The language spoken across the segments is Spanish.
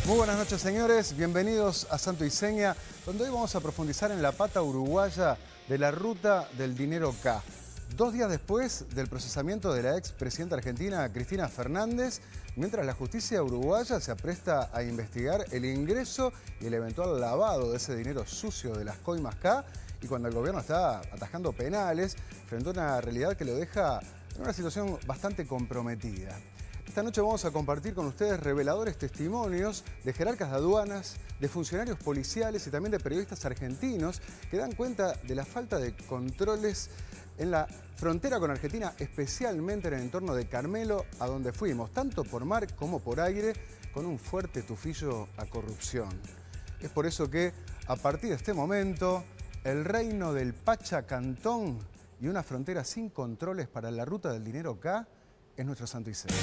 Muy buenas noches, señores. Bienvenidos a Santo y Seña, donde hoy vamos a profundizar en la pata uruguaya de la ruta del dinero K. 2 días después del procesamiento de la expresidenta argentina Cristina Fernández, mientras la justicia uruguaya se apresta a investigar el ingreso y el eventual lavado de ese dinero sucio de las coimas K, y cuando el gobierno está atajando penales frente a una realidad que lo deja en una situación bastante comprometida. Esta noche vamos a compartir con ustedes reveladores testimonios de jerarcas de aduanas, de funcionarios policiales y también de periodistas argentinos que dan cuenta de la falta de controles en la frontera con Argentina, especialmente en el entorno de Carmelo, a donde fuimos, tanto por mar como por aire, con un fuerte tufillo a corrupción. Es por eso que, a partir de este momento, el reino del Pachacantón y una frontera sin controles para la ruta del dinero K es nuestro Santo y Seña.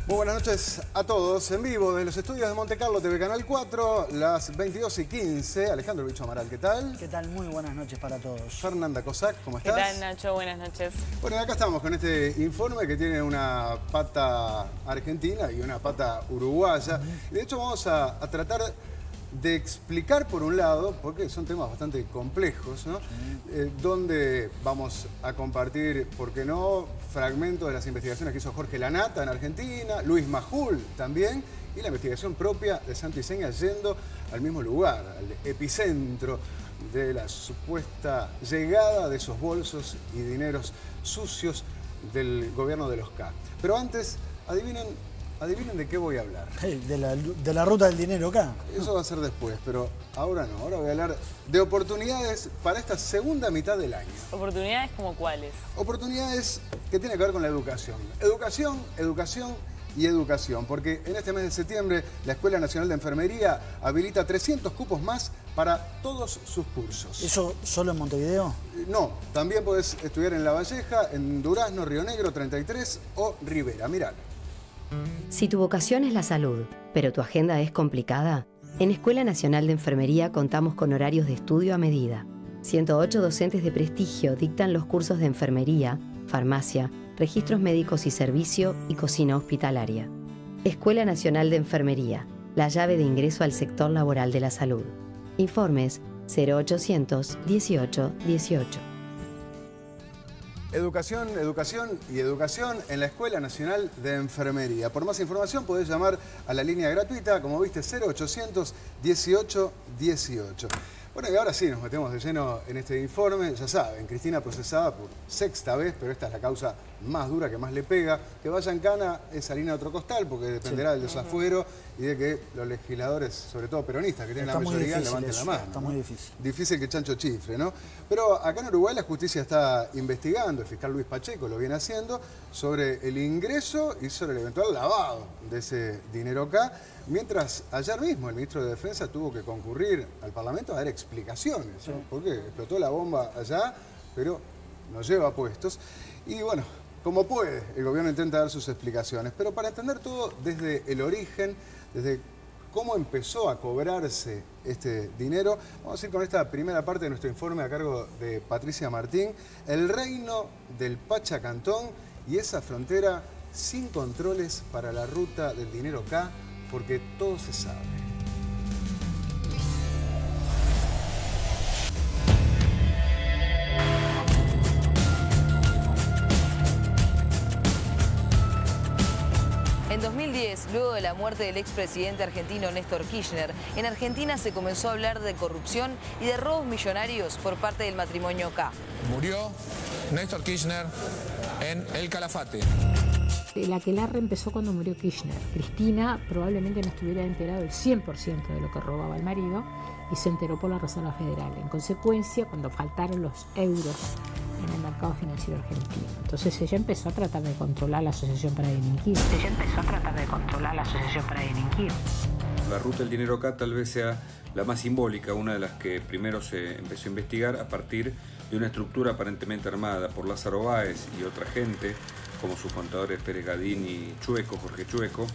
Muy buenas noches a todos, en vivo desde los estudios de Monte Carlo TV Canal 4, las 22:15. Alejandro Bicho Amaral, ¿qué tal? ¿Qué tal? Muy buenas noches para todos. Fernanda Cossack, ¿cómo estás? ¿Qué tal, Nacho? Buenas noches. Bueno, acá estamos con este informe que tiene una pata argentina y una pata uruguaya. De hecho, vamos a tratar de explicar, por un lado, porque son temas bastante complejos, ¿no? Donde vamos a compartir, ¿por qué no?, fragmentos de las investigaciones que hizo Jorge Lanata en Argentina, Luis Majul también, y la investigación propia de Santo y Seña yendo al mismo lugar, al epicentro de la supuesta llegada de esos bolsos y dineros sucios del gobierno de los K. Pero antes, adivinen de qué voy a hablar. De la ruta del dinero acá. Eso va a ser después, pero ahora no. Ahora voy a hablar de oportunidades para esta segunda mitad del año. ¿Oportunidades como cuáles? Oportunidades que tienen que ver con la educación. Educación, educación y educación. Porque en este mes de septiembre la Escuela Nacional de Enfermería habilita 300 cupos más para todos sus cursos. ¿Eso solo en Montevideo? No, también podés estudiar en La Valleja, en Durazno, Río Negro 33 o Rivera. Mirá. Si tu vocación es la salud, pero tu agenda es complicada, en Escuela Nacional de Enfermería contamos con horarios de estudio a medida. 108 docentes de prestigio dictan los cursos de enfermería, farmacia, registros médicos y servicio y cocina hospitalaria. Escuela Nacional de Enfermería, la llave de ingreso al sector laboral de la salud. Informes 0800 18 18. Educación, educación y educación en la Escuela Nacional de Enfermería. Por más información podés llamar a la línea gratuita, como viste, 0800 18 18. Bueno, y ahora sí, nos metemos de lleno en este informe. Ya saben, Cristina procesada por 6ª vez, pero esta es la causa más dura, que más le pega. Que vaya en cana es harina de otro costal, porque dependerá del desafuero y de que los legisladores, sobre todo peronistas, que tienen la mayoría, levanten la mano. Está muy difícil. Difícil que chancho chifre, ¿no? Pero acá en Uruguay la justicia está investigando, el fiscal Luis Pacheco lo viene haciendo, sobre el ingreso y sobre el eventual lavado de ese dinero acá. Mientras ayer mismo el ministro de Defensa tuvo que concurrir al Parlamento a dar explicaciones, ¿no? Porque explotó la bomba allá, pero nos lleva a puestos. Y bueno, como puede, el gobierno intenta dar sus explicaciones. Pero para entender todo desde el origen, desde cómo empezó a cobrarse este dinero, vamos a ir con esta primera parte de nuestro informe a cargo de Patricia Martín, el reino del Pachacantón y esa frontera sin controles para la ruta del dinero K, porque todo se sabe. En 2010, luego de la muerte del expresidente argentino Néstor Kirchner, en Argentina se comenzó a hablar de corrupción y de robos millonarios por parte del matrimonio K. Murió Néstor Kirchner en El Calafate. El aquelarre empezó cuando murió Kirchner. Cristina probablemente no estuviera enterado del 100% de lo que robaba el marido y se enteró por la Reserva Federal. En consecuencia, cuando faltaron los euros en el mercado financiero argentino. Entonces ella empezó a tratar de controlar la asociación para delinquir. La ruta del dinero K tal vez sea la más simbólica, una de las que primero se empezó a investigar a partir de una estructura aparentemente armada por Lázaro Báez y otra gente, como sus contadores Pérez Gadín y Chueco, Jorge Chueco,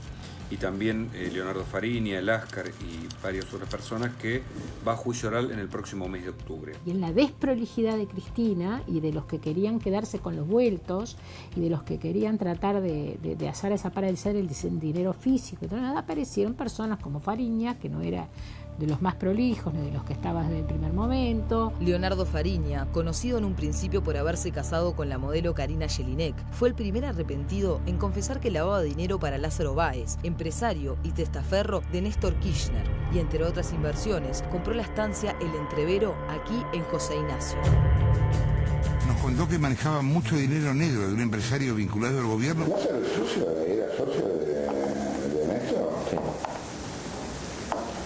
y también Leonardo Fariña, el Áscar y varias otras personas, que va a juicio oral en el próximo mes de octubre. Y en la desprolijidad de Cristina y de los que querían quedarse con los vueltos y de los que querían tratar de hacer desaparecer el dinero físico, entonces aparecieron personas como Fariña, que no era de los más prolijos, ni de los que estaba desde el primer momento. Leonardo Fariña, conocido en un principio por haberse casado con la modelo Karina Jelinek, fue el primer arrepentido en confesar que lavaba dinero para Lázaro Báez, empresario y testaferro de Néstor Kirchner, y entre otras inversiones, compró la estancia El Entrevero aquí en José Ignacio. Nos contó que manejaba mucho dinero negro de un empresario vinculado al gobierno. ¿Lázaro era socio de Néstor? Sí.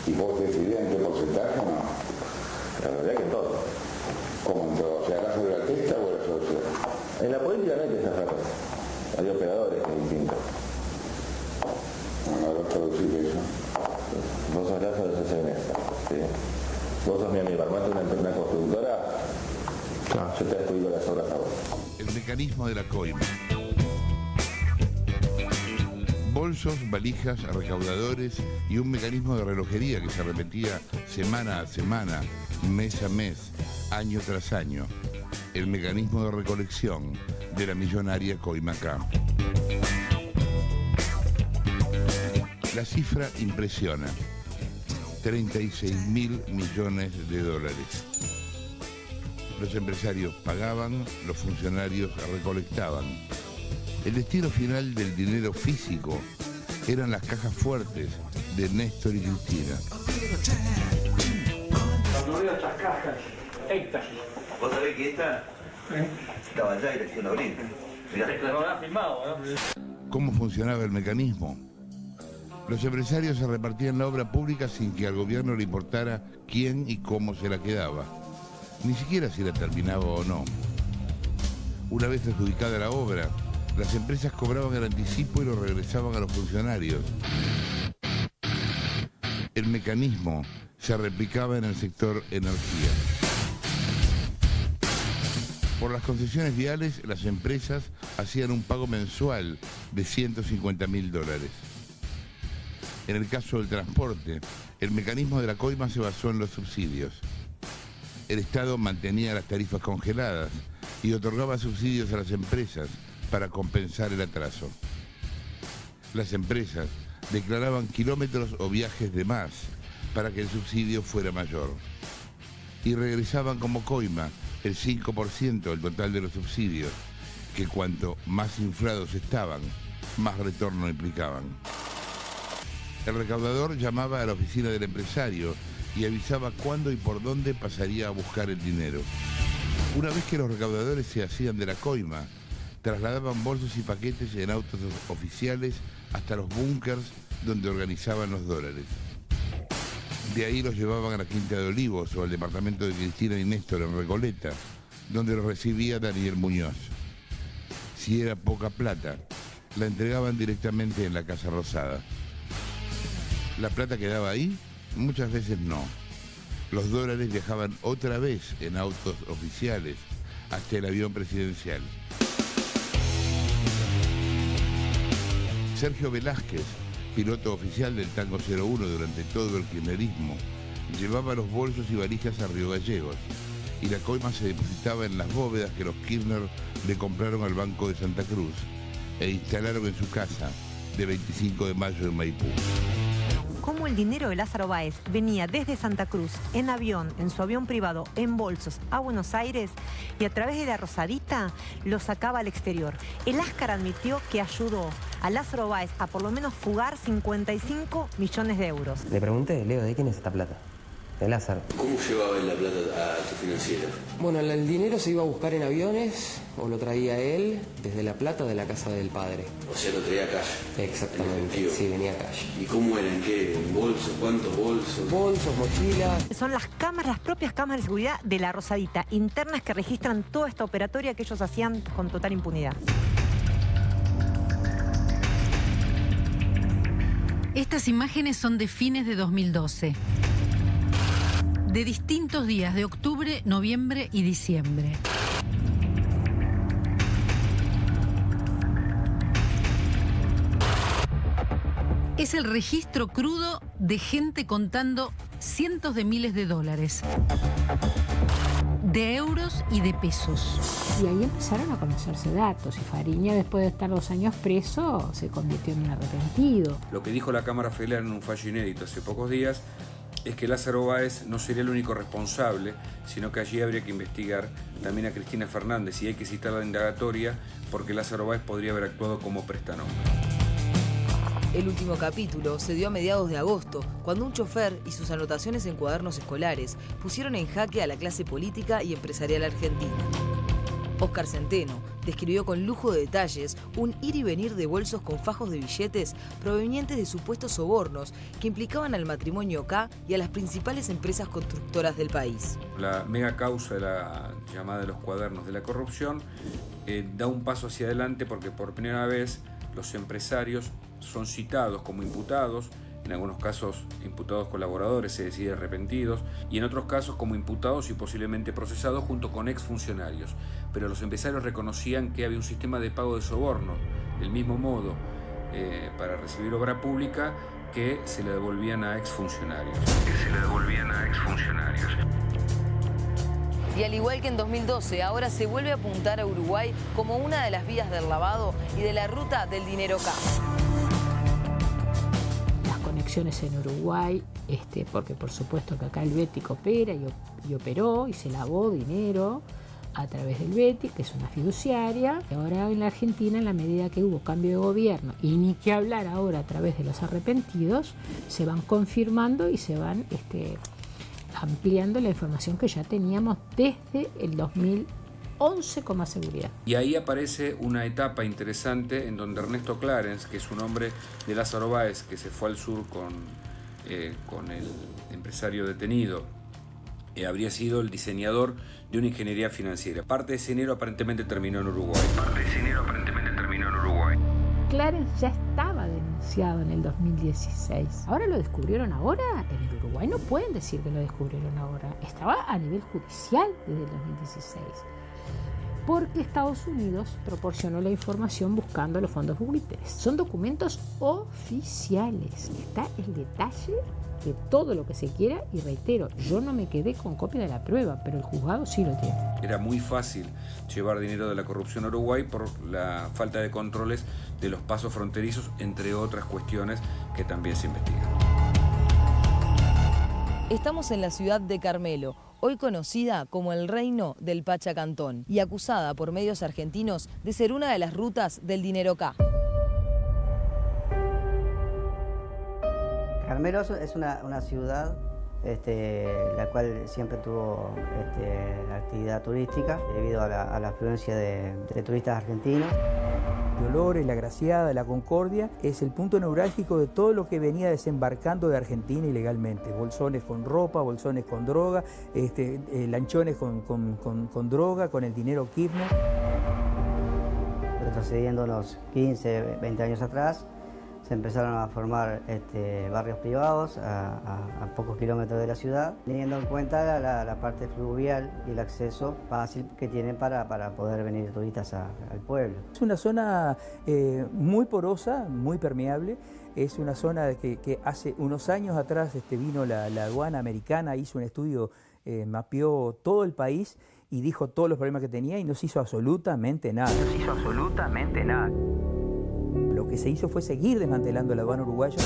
¿Y vos decidías en qué porcentaje o no? La verdad que todo. ¿Cómo entró? O sea, ¿acaso era testa o era socio? En la política no hay testaferros. Hay operadores, que es distinto. Bueno, ahora traducir eso. Vos sos Lázaro, sos Néstor, ¿sí? Vos sos mi amigo, armaste una constructora, no, yo te adjudico las obras a vos. El mecanismo de la coima. Bolsos, valijas, recaudadores y un mecanismo de relojería que se repetía semana a semana, mes a mes, año tras año. El mecanismo de recolección de la millonaria coima K. La cifra impresiona. 36.000 millones de dólares. Los empresarios pagaban, los funcionarios recolectaban. El destino final del dinero físico eran las cajas fuertes de Néstor y Cristina. Cuando veo estas cajas, éxtasis. ¿Vos sabés que esta estaba allá y la hicieron abrir? Mirá. Lo habrás filmado, ¿no? ¿Cómo funcionaba el mecanismo? Los empresarios se repartían la obra pública sin que al gobierno le importara quién y cómo se la quedaba. Ni siquiera si la terminaba o no. Una vez adjudicada la obra, las empresas cobraban el anticipo y lo regresaban a los funcionarios. El mecanismo se replicaba en el sector energía. Por las concesiones viales, las empresas hacían un pago mensual de $150.000. En el caso del transporte, el mecanismo de la coima se basó en los subsidios. El Estado mantenía las tarifas congeladas y otorgaba subsidios a las empresas para compensar el atraso. Las empresas declaraban kilómetros o viajes de más para que el subsidio fuera mayor. Y regresaban como coima el 5% del total de los subsidios, que cuanto más inflados estaban, más retorno implicaban. El recaudador llamaba a la oficina del empresario y avisaba cuándo y por dónde pasaría a buscar el dinero. Una vez que los recaudadores se hacían de la coima, trasladaban bolsos y paquetes en autos oficiales hasta los búnkers donde organizaban los dólares. De ahí los llevaban a la Quinta de Olivos o al departamento de Cristina y Néstor en Recoleta, donde los recibía Daniel Muñoz. Si era poca plata, la entregaban directamente en la Casa Rosada. ¿La plata quedaba ahí? Muchas veces no. Los dólares viajaban otra vez en autos oficiales hasta el avión presidencial. Sergio Velázquez, piloto oficial del Tango 01 durante todo el kirchnerismo, llevaba los bolsos y valijas a Río Gallegos y la coima se depositaba en las bóvedas que los Kirchner le compraron al Banco de Santa Cruz e instalaron en su casa de 25 de mayo en Maipú. Cómo el dinero de Lázaro Báez venía desde Santa Cruz, en avión, en su avión privado, en bolsos, a Buenos Aires y a través de la Rosadita lo sacaba al exterior. El Áscar admitió que ayudó a Lázaro Báez a por lo menos fugar 55 millones de euros. Le pregunté, Leo, ¿de quién es esta plata? De Lázaro. ¿Cómo llevaba él la plata a tu financiera? Bueno, el dinero se iba a buscar en aviones o lo traía él desde La Plata, de la casa del padre. O sea, lo traía cash. Exactamente, sí, venía cash. ¿Y cómo era? ¿En qué? ¿En bolsos? ¿Cuántos bolsos? Bolsos, mochilas. Son las cámaras, las propias cámaras de seguridad de la Rosadita, internas, que registran toda esta operatoria que ellos hacían con total impunidad. Estas imágenes son de fines de 2012. De distintos días de octubre, noviembre y diciembre. Es el registro crudo de gente contando cientos de miles de dólares, de euros y de pesos. Y ahí empezaron a conocerse datos y Fariña, después de estar 2 años preso, se convirtió en un arrepentido. Lo que dijo la Cámara Federal en un fallo inédito hace pocos días es que Lázaro Báez no sería el único responsable, sino que allí habría que investigar también a Cristina Fernández y hay que citar la indagatoria porque Lázaro Báez podría haber actuado como prestanombre. El último capítulo se dio a mediados de agosto, cuando un chofer y sus anotaciones en cuadernos escolares pusieron en jaque a la clase política y empresarial argentina. Óscar Centeno describió con lujo de detalles un ir y venir de bolsos con fajos de billetes provenientes de supuestos sobornos que implicaban al matrimonio K y a las principales empresas constructoras del país. La mega causa de la llamada de los cuadernos de la corrupción da un paso hacia adelante porque por primera vez los empresarios son citados como imputados, en algunos casos imputados colaboradores, se decide arrepentidos, y en otros casos como imputados y posiblemente procesados junto con exfuncionarios. Pero los empresarios reconocían que había un sistema de pago de soborno, del mismo modo, para recibir obra pública, que se le devolvían a exfuncionarios. Y al igual que en 2012, ahora se vuelve a apuntar a Uruguay como una de las vías del lavado y de la ruta del dinero K. Conexiones en Uruguay, porque por supuesto que acá el Betic opera y operó y se lavó dinero a través del Betic, que es una fiduciaria. Y ahora en la Argentina, en la medida que hubo cambio de gobierno, y ni que hablar ahora a través de los arrepentidos, se van confirmando y se van ampliando la información que ya teníamos desde el 2011 con más seguridad. Y ahí aparece una etapa interesante en donde Ernesto Clarence, que es un hombre de Lázaro Báez, que se fue al sur con el empresario detenido, habría sido el diseñador de una ingeniería financiera. Parte de ese dinero aparentemente terminó en Uruguay. Clarence ya estaba denunciado en el 2016. Ahora lo descubrieron ahora. En el Uruguay no pueden decir que lo descubrieron ahora. Estaba a nivel judicial desde el 2016. Porque Estados Unidos proporcionó la información buscando los fondos buitres. Son documentos oficiales. Está el detalle de todo lo que se quiera y reitero, yo no me quedé con copia de la prueba, pero el juzgado sí lo tiene. Era muy fácil llevar dinero de la corrupción a Uruguay por la falta de controles de los pasos fronterizos, entre otras cuestiones que también se investigan. Estamos en la ciudad de Carmelo, hoy conocida como el Reino del Pachacantón y acusada por medios argentinos de ser una de las rutas del dinero K. Carmelo es una ciudad la cual siempre tuvo actividad turística debido a la afluencia de turistas argentinos. Dolores, La Graciada, La Concordia es el punto neurálgico de todo lo que venía desembarcando de Argentina ilegalmente. Bolsones con ropa, bolsones con droga, lanchones con droga, con el dinero Kirchner. Retrocediendo unos 15, 20 años atrás, se empezaron a formar barrios privados a pocos kilómetros de la ciudad, teniendo en cuenta la parte fluvial y el acceso fácil que tienen para poder venir turistas al pueblo. Es una zona muy porosa, muy permeable. Es una zona que hace unos años atrás vino la aduana americana, hizo un estudio, mapeó todo el país y dijo todos los problemas que tenía y no se hizo absolutamente nada. Lo que se hizo fue seguir desmantelando la aduana uruguaya.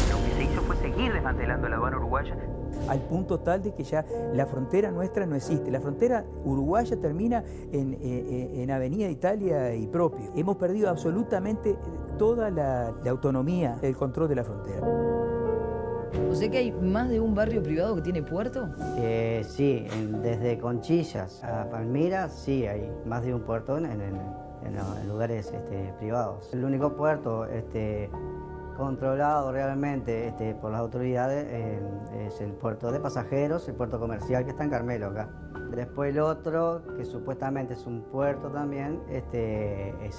Al punto tal de que ya la frontera nuestra no existe. La frontera uruguaya termina en Avenida Italia y propio. Hemos perdido absolutamente toda la autonomía, el control de la frontera. ¿O sea que hay más de un barrio privado que tiene puerto? Sí, desde Conchillas a Palmira, sí, hay más de un puerto en lugares privados. El único puerto controlado realmente por las autoridades es el puerto de pasajeros, el puerto comercial que está en Carmelo acá. Después el otro, que supuestamente es un puerto también, es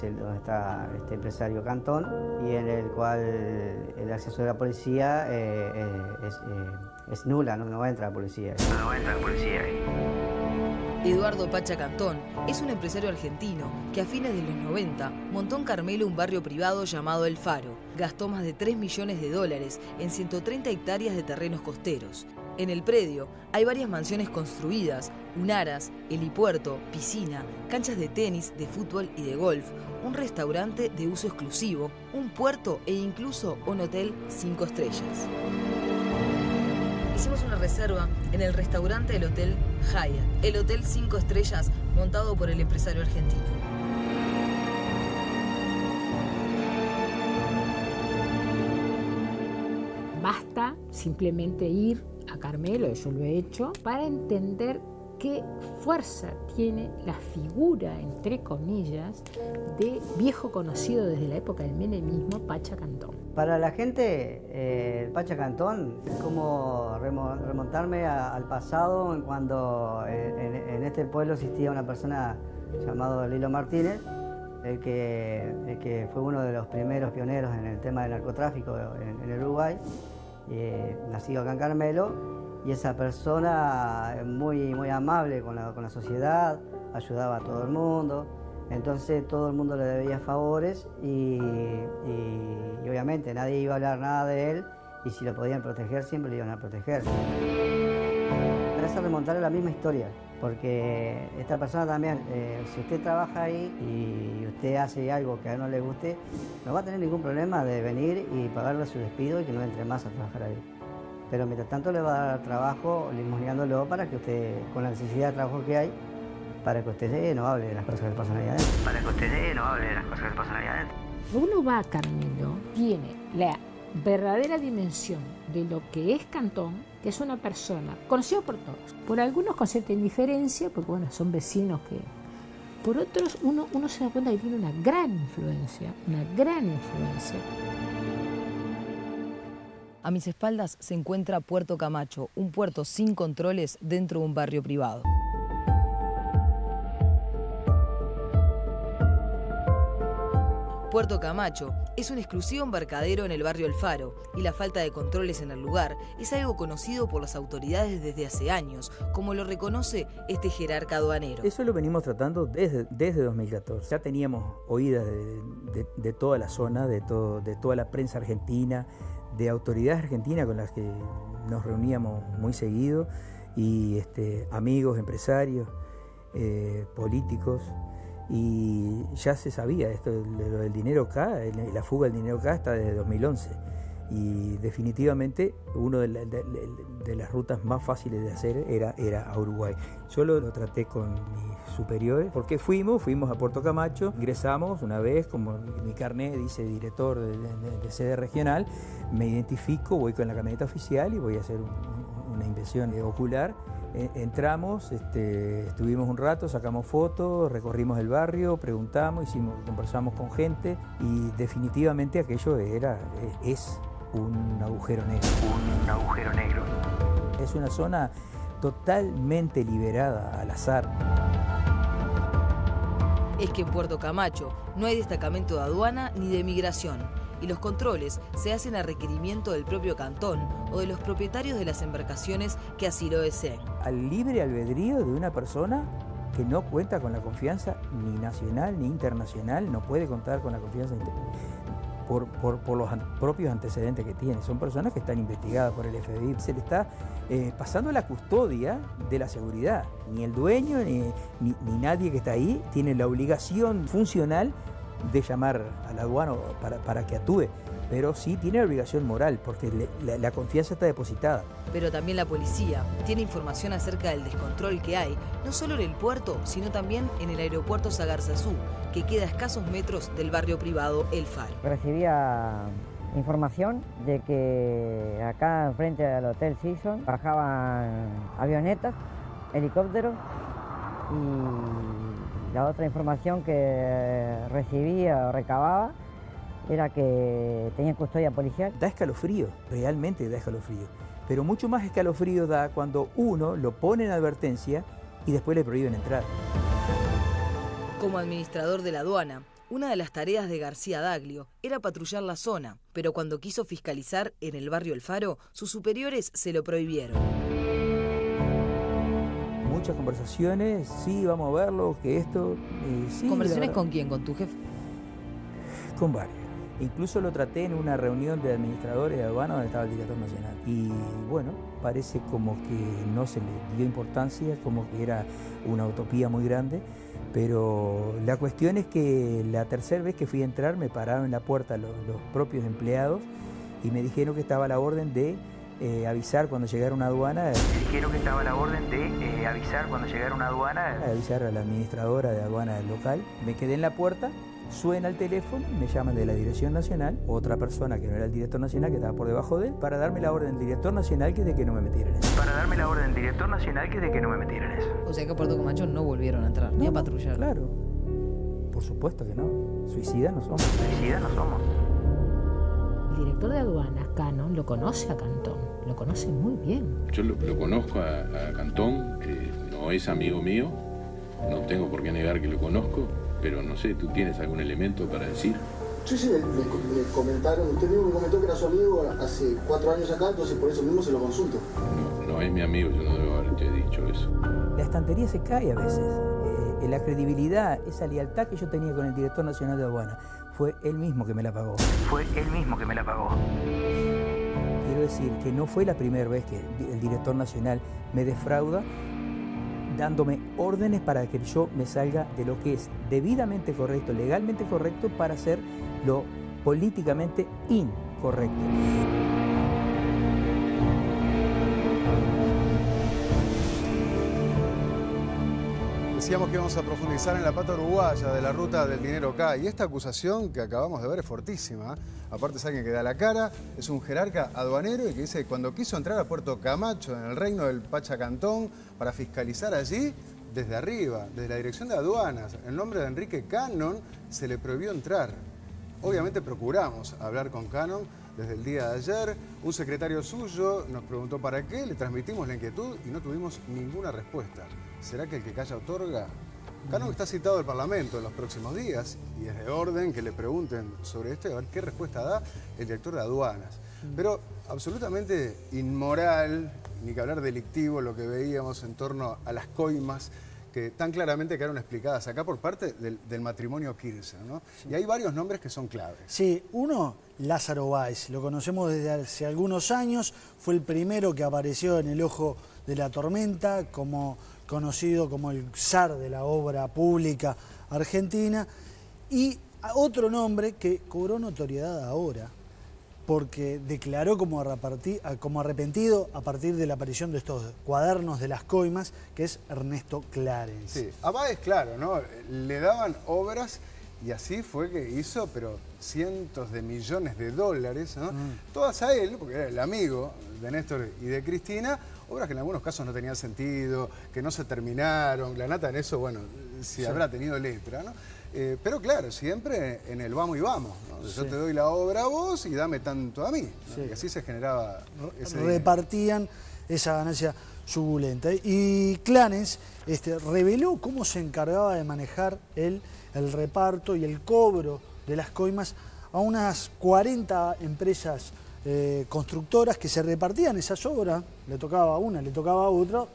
donde está este empresario Cantón, y en el cual el acceso de la policía es nula, no entra la policía. Eduardo Pacha Cantón es un empresario argentino que a fines de los 90 montó en Carmelo un barrio privado llamado El Faro. Gastó más de $3 millones en 130 hectáreas de terrenos costeros. En el predio hay varias mansiones construidas, un aras, helipuerto, piscina, canchas de tenis, de fútbol y de golf, un restaurante de uso exclusivo, un puerto e incluso un hotel 5 estrellas. Hicimos una reserva en el restaurante del Hotel Hyatt, el hotel 5 estrellas montado por el empresario argentino. Basta simplemente ir a Carmelo, yo lo he hecho, para entender qué fuerza tiene la figura, entre comillas, de viejo conocido desde la época del menemismo, Pacha Cantón. Para la gente, el Pacha Cantón es como remontarme al pasado, en cuando en este pueblo existía una persona llamada Lilo Martínez, el que fue uno de los primeros pioneros en el tema del narcotráfico en el Uruguay, nacido acá en Carmelo. Y esa persona muy amable con la sociedad, ayudaba a todo el mundo, entonces todo el mundo le debía favores y obviamente nadie iba a hablar nada de él, y si lo podían proteger siempre lo iban a proteger. Es remontar a la misma historia, porque esta persona también, si usted trabaja ahí y usted hace algo que a él no le guste, no va a tener ningún problema de venir y pagarle su despido y que no entre más a trabajar ahí. Pero mientras tanto le va a dar trabajo limosneándolo para que usted, con la necesidad de trabajo que hay, para que usted no hable de las cosas que pasan ahí adentro. Para que usted no hable de las cosas que pasan ahí adentro. Uno va a Carmelo, tiene la verdadera dimensión de lo que es Cantón, que es una persona conocida por todos, por algunos con cierta indiferencia, porque bueno, son vecinos que... Por otros, uno se da cuenta que tiene una gran influencia, A mis espaldas se encuentra Puerto Camacho, un puerto sin controles dentro de un barrio privado. Puerto Camacho es un exclusivo embarcadero en el barrio El Faro, y la falta de controles en el lugar es algo conocido por las autoridades desde hace años, como lo reconoce este jerarca aduanero. Eso lo venimos tratando desde 2014. Ya teníamos oídas de toda la zona, de toda la prensa argentina, de autoridades argentinas con las que nos reuníamos muy seguido, y amigos, empresarios, políticos, y ya se sabía esto, lo del dinero acá, la fuga del dinero acá está desde 2011, y definitivamente una de las rutas más fáciles de hacer era a Uruguay. Yo lo traté con mis superiores, porque fuimos a Puerto Camacho, ingresamos una vez, como mi carnet dice director de sede regional, me identifico, voy con la camioneta oficial y voy a hacer una inspección ocular. Entramos, estuvimos un rato, sacamos fotos, recorrimos el barrio, preguntamos, conversamos con gente, y definitivamente aquello es un agujero negro. Es una zona totalmente liberada al azar. Es que en Puerto Camacho no hay destacamento de aduana ni de migración, y los controles se hacen a requerimiento del propio cantón o de los propietarios de las embarcaciones que así lo deseen. Al libre albedrío de una persona que no cuenta con la confianza ni nacional ni internacional, no puede contar con la confianza por los propios antecedentes que tiene. Son personas que están investigadas por el FBI. Se le está pasando la custodia de la seguridad. Ni el dueño ni nadie que está ahí tiene la obligación funcional de llamar al aduano para que actúe, pero sí tiene la obligación moral, porque la confianza está depositada. Pero también la policía tiene información acerca del descontrol que hay, no solo en el puerto, sino también en el aeropuerto Sagarzazú, que queda a escasos metros del barrio privado El Faro. Recibía información de que acá enfrente al Hotel Season bajaban avionetas, helicópteros, y la otra información que recibía o recababa era que tenían custodia policial. Da escalofrío, realmente da escalofrío. Pero mucho más escalofrío da cuando uno lo pone en advertencia y después le prohíben entrar. Como administrador de la aduana, una de las tareas de García Daglio era patrullar la zona, pero cuando quiso fiscalizar en el barrio El Faro, sus superiores se lo prohibieron. muchas conversaciones, sí, vamos a verlo, que esto... sí, ¿Conversaciones con quién? ¿Con tu jefe? Con varios. Incluso lo traté en una reunión de administradores de aduana donde estaba el director nacional. Y bueno, parece como que no se le dio importancia, como que era una utopía muy grande. Pero la cuestión es que la tercera vez que fui a entrar me pararon en la puerta los propios empleados y me dijeron que estaba a la orden de avisar cuando llegara una aduana. Avisar a la administradora de aduana del local. Me quedé en la puerta. Suena el teléfono, me llaman de la Dirección Nacional, otra persona que no era el director nacional, que estaba por debajo de él, para darme la orden del director nacional que es de que no me metiera en eso. O sea que a Puerto Camacho no volvieron a entrar, ni a patrullar. Claro, por supuesto que no. Suicidas no somos. El director de aduanas, Cannon, lo conoce a Cantón, lo conoce muy bien. Yo lo conozco a Cantón, no es amigo mío, no tengo por qué negar que lo conozco, pero no sé, ¿tú tienes algún elemento para decir? Sí, me comentaron, usted mismo me comentó que era su amigo hace 4 años acá, entonces por eso mismo se lo consulto. No es mi amigo, yo no debo haberte dicho eso. La estantería se cae a veces. La credibilidad, esa lealtad que yo tenía con el director nacional de aduana, fue él mismo que me la pagó. Quiero decir que no fue la primera vez que el director nacional me defrauda, dándome órdenes para que yo me salga de lo que es debidamente correcto, legalmente correcto, para hacer lo políticamente incorrecto. Decíamos que íbamos a profundizar en la pata uruguaya de la ruta del dinero K, y esta acusación que acabamos de ver es fortísima. Aparte es alguien que da la cara, es un jerarca aduanero y que dice que cuando quiso entrar a Puerto Camacho, en el reino del Pachacantón, para fiscalizar allí, desde arriba, desde la dirección de aduanas, en nombre de Enrique Cannon, se le prohibió entrar. Obviamente procuramos hablar con Cannon desde el día de ayer. Un secretario suyo nos preguntó para qué, le transmitimos la inquietud y no tuvimos ninguna respuesta. ¿Será que el que calla otorga? Cannon está citado al Parlamento en los próximos días y es de orden que le pregunten sobre esto y a ver qué respuesta da el director de aduanas. Pero absolutamente inmoral, ni que hablar delictivo, lo que veíamos en torno a las coimas que tan claramente quedaron explicadas acá por parte del matrimonio Kirchner, ¿no? Sí. Y hay varios nombres que son claves. Sí, uno, Lázaro Báez, lo conocemos desde hace algunos años, fue el primero que apareció en el ojo de la tormenta, conocido como el zar de la obra pública argentina, y otro nombre que cobró notoriedad ahora, porque declaró como arrepentido a partir de la aparición de estos cuadernos de las coimas, que es Ernesto Clarence. Sí, a Báez, claro, ¿no? Le daban obras y así fue que hizo, pero cientos de millones de dólares, ¿no? Todas a él, porque era el amigo de Néstor y de Cristina, obras que en algunos casos no tenían sentido, que no se terminaron. La nata en eso, bueno, si habrá tenido letra, ¿no? Pero claro, siempre en el vamos y vamos, ¿no? Yo te doy la obra a vos y dame tanto a mí, ¿no? Y así se generaba ese repartían esa ganancia suculenta. Y Clarence reveló cómo se encargaba de manejar el reparto y el cobro de las coimas a unas 40 empresas constructoras que se repartían esas obras, le tocaba a una, le tocaba a otra,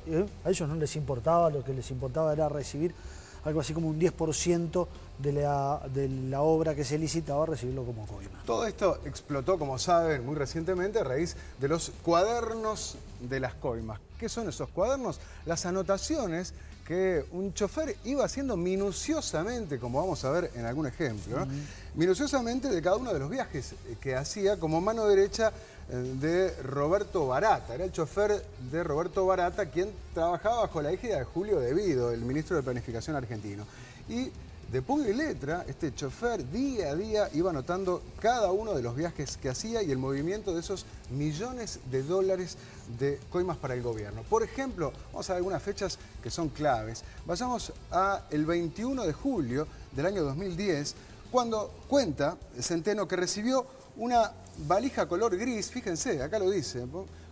a ellos no les importaba, lo que les importaba era recibir algo así como un 10% de la obra que se licitaba, recibirlo como coima. Todo esto explotó, como saben, muy recientemente a raíz de los cuadernos de las coimas. ¿Qué son esos cuadernos? Las anotaciones que un chofer iba haciendo minuciosamente, como vamos a ver en algún ejemplo, ¿no? Minuciosamente de cada uno de los viajes que hacía como mano derecha de Roberto Barata. Era el chofer de Roberto Barata, quien trabajaba bajo la égida de Julio De Vido, el ministro de Planificación argentino. Y de puño y letra, este chofer día a día iba anotando cada uno de los viajes que hacía y el movimiento de esos millones de dólares de coimas para el gobierno. Por ejemplo, vamos a ver algunas fechas que son claves. Vayamos al 21 de julio del año 2010, cuando cuenta Centeno que recibió una valija color gris, fíjense, acá lo dice,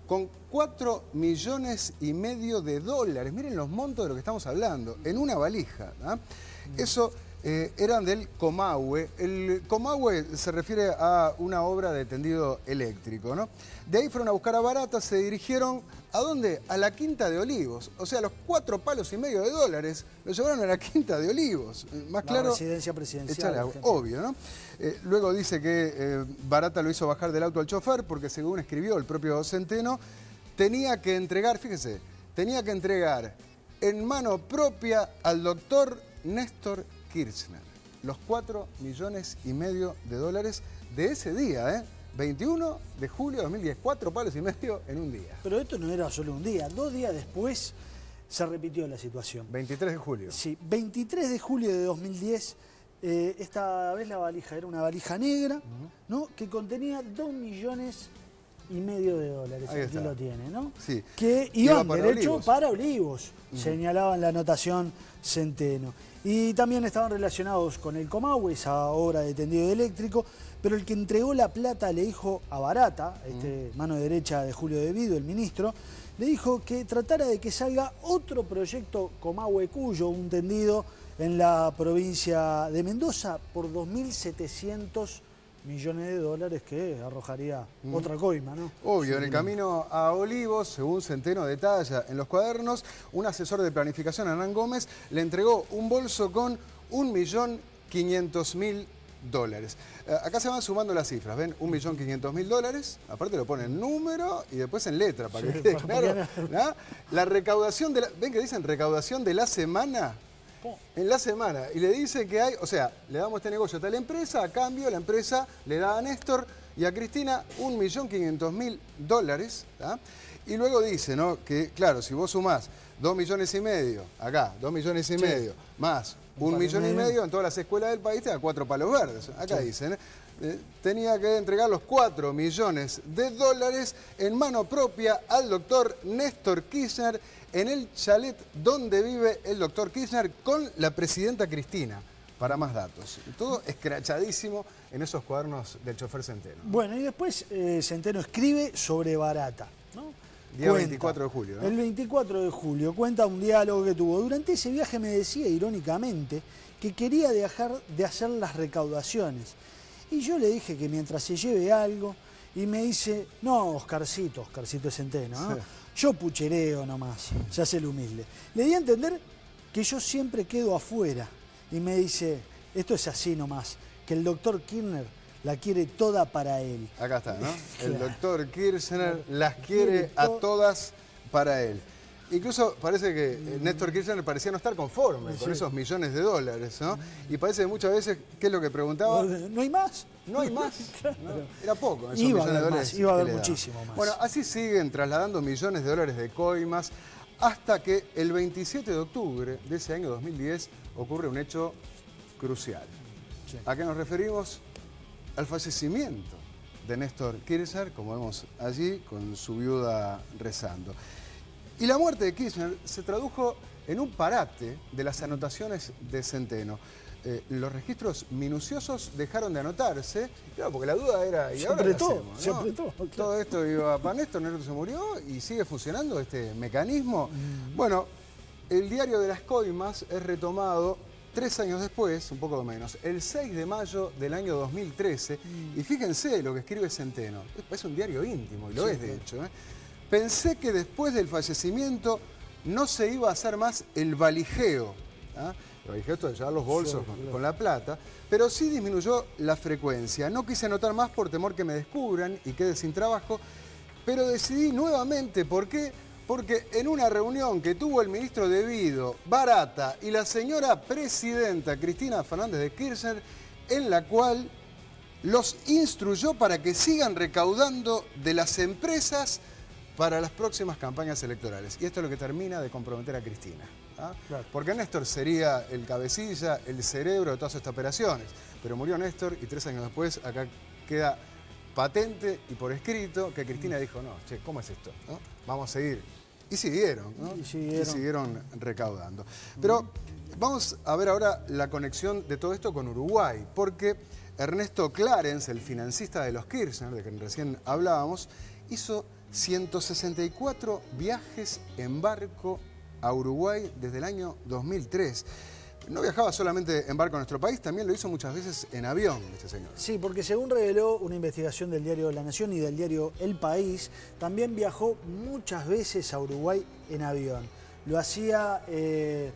con 4,5 millones de dólares. Miren los montos de lo que estamos hablando, en una valija, ¿no? Eso eran del Comahue. El Comahue se refiere a una obra de tendido eléctrico, ¿no? De ahí fueron a buscar a Barata, se dirigieron, ¿a dónde? A la Quinta de Olivos. O sea, los $4,5 palos de dólares lo llevaron a la Quinta de Olivos. Más claro, la residencia presidencial. Obvio, ¿no? Luego dice que Barata lo hizo bajar del auto al chofer porque, según escribió el propio Centeno, tenía que entregar, fíjese, tenía que entregar en mano propia al doctor Néstor Kirchner los $4,5 millones de dólares de ese día, 21 de julio de 2010, $4,5 palos en un día. Pero esto no era solo un día, 2 días después se repitió la situación. 23 de julio. Sí, 23 de julio de 2010, esta vez la valija era una valija negra, ¿no? Que contenía $2,5 millones de dólares. Ahí aquí está. lo tiene, ¿no? Sí. Que iban para derecho Olivos. para Olivos, señalaba en la anotación Centeno. Y también estaban relacionados con el Comahue, esa obra de tendido eléctrico, pero el que entregó la plata le dijo a Barata, mano derecha de Julio De Vido, el ministro, le dijo que tratara de que salga otro proyecto Comahue Cuyo, un tendido en la provincia de Mendoza, por $2,700 millones de dólares, que arrojaría otra coima, ¿no? Obvio, en el camino a Olivos, según Centeno detalla en los cuadernos, un asesor de planificación, Hernán Gómez, le entregó un bolso con $1,500,000. Acá se van sumando las cifras, ¿ven? $1,500,000, aparte lo pone en número y después en letra, para que quede claro, ¿no? La recaudación de la... ¿Ven que dicen recaudación de la semana? En la semana, y le dice que hay, o sea, le damos este negocio a tal empresa, a cambio la empresa le da a Néstor y a Cristina $1,500,000, ¿tá? Y luego dice, ¿no? Que claro, si vos sumás $2,5 millones, acá, $2,5 millones, más $1,5 millones, en todas las escuelas del país te da 4 palos verdes. Acá dicen, tenía que entregar los $4,5 millones en mano propia al doctor Néstor Kirchner en el chalet donde vive el doctor Kirchner con la presidenta Cristina, para más datos. Todo escrachadísimo en esos cuadernos del chofer Centeno. Bueno, y después Centeno escribe sobre Barata, ¿no? Día 24 de julio, ¿no? El 24 de julio cuenta un diálogo que tuvo. Durante ese viaje me decía irónicamente que quería dejar de hacer las recaudaciones. Y yo le dije que mientras se lleve algo, y me dice, no, Oscarcito es Centeno, ¿no? Sí. Yo puchereo nomás, se hace el humilde. Le di a entender que yo siempre quedo afuera. Y me dice, esto es así nomás, que el doctor Kirchner la quiere toda para él. Acá está, ¿no? El doctor Kirchner las quiere a todas para él. Incluso parece que Néstor Kirchner parecía no estar conforme con esos millones de dólares, ¿no? Y parece que muchas veces, ¿qué es lo que preguntaba? ¿No hay más? No hay más. Claro. ¿No? Era poco, esos iba millones de dólares. Iba a haber muchísimo más. Bueno, así siguen trasladando millones de dólares de coimas hasta que el 27 de octubre de ese año 2010 ocurre un hecho crucial. Sí. ¿A qué nos referimos? Al fallecimiento de Néstor Kirchner, como vemos allí, con su viuda rezando. Y la muerte de Kirchner se tradujo en un parate de las anotaciones de Centeno. Los registros minuciosos dejaron de anotarse, claro, porque la duda era, ¿y ahora qué hacemos, se apretó. Claro. Todo esto iba para Néstor se murió y sigue funcionando este mecanismo. Bueno, el diario de las coimas es retomado 3 años después, un poco menos, el 6 de mayo del año 2013, y fíjense lo que escribe Centeno. Es un diario íntimo, y lo es de hecho. Pensé que después del fallecimiento no se iba a hacer más el valijeo. El valijeo, esto de llevar los bolsos con la plata, pero sí disminuyó la frecuencia. No quise anotar más por temor que me descubran y quede sin trabajo, pero decidí nuevamente. ¿Por qué? Porque en una reunión que tuvo el ministro De Vido, Barata y la señora presidenta Cristina Fernández de Kirchner, en la cual los instruyó para que sigan recaudando de las empresas para las próximas campañas electorales. Y esto es lo que termina de comprometer a Cristina. Claro. Porque Néstor sería el cabecilla, el cerebro de todas estas operaciones. Pero murió Néstor y 3 años después acá queda patente y por escrito que Cristina dijo, no, che, ¿cómo es esto? ¿No? Vamos a seguir. Y siguieron, ¿no? Y siguieron recaudando. Pero vamos a ver ahora la conexión de todo esto con Uruguay, porque Ernesto Clarence, el financista de los Kirchner, de quien recién hablábamos, hizo 164 viajes en barco a Uruguay desde el año 2003. no viajaba solamente en barco a nuestro país, también lo hizo muchas veces en avión, este señor. Sí, porque según reveló una investigación del diario La Nación y del diario El País, también viajó muchas veces a Uruguay en avión. Lo hacía en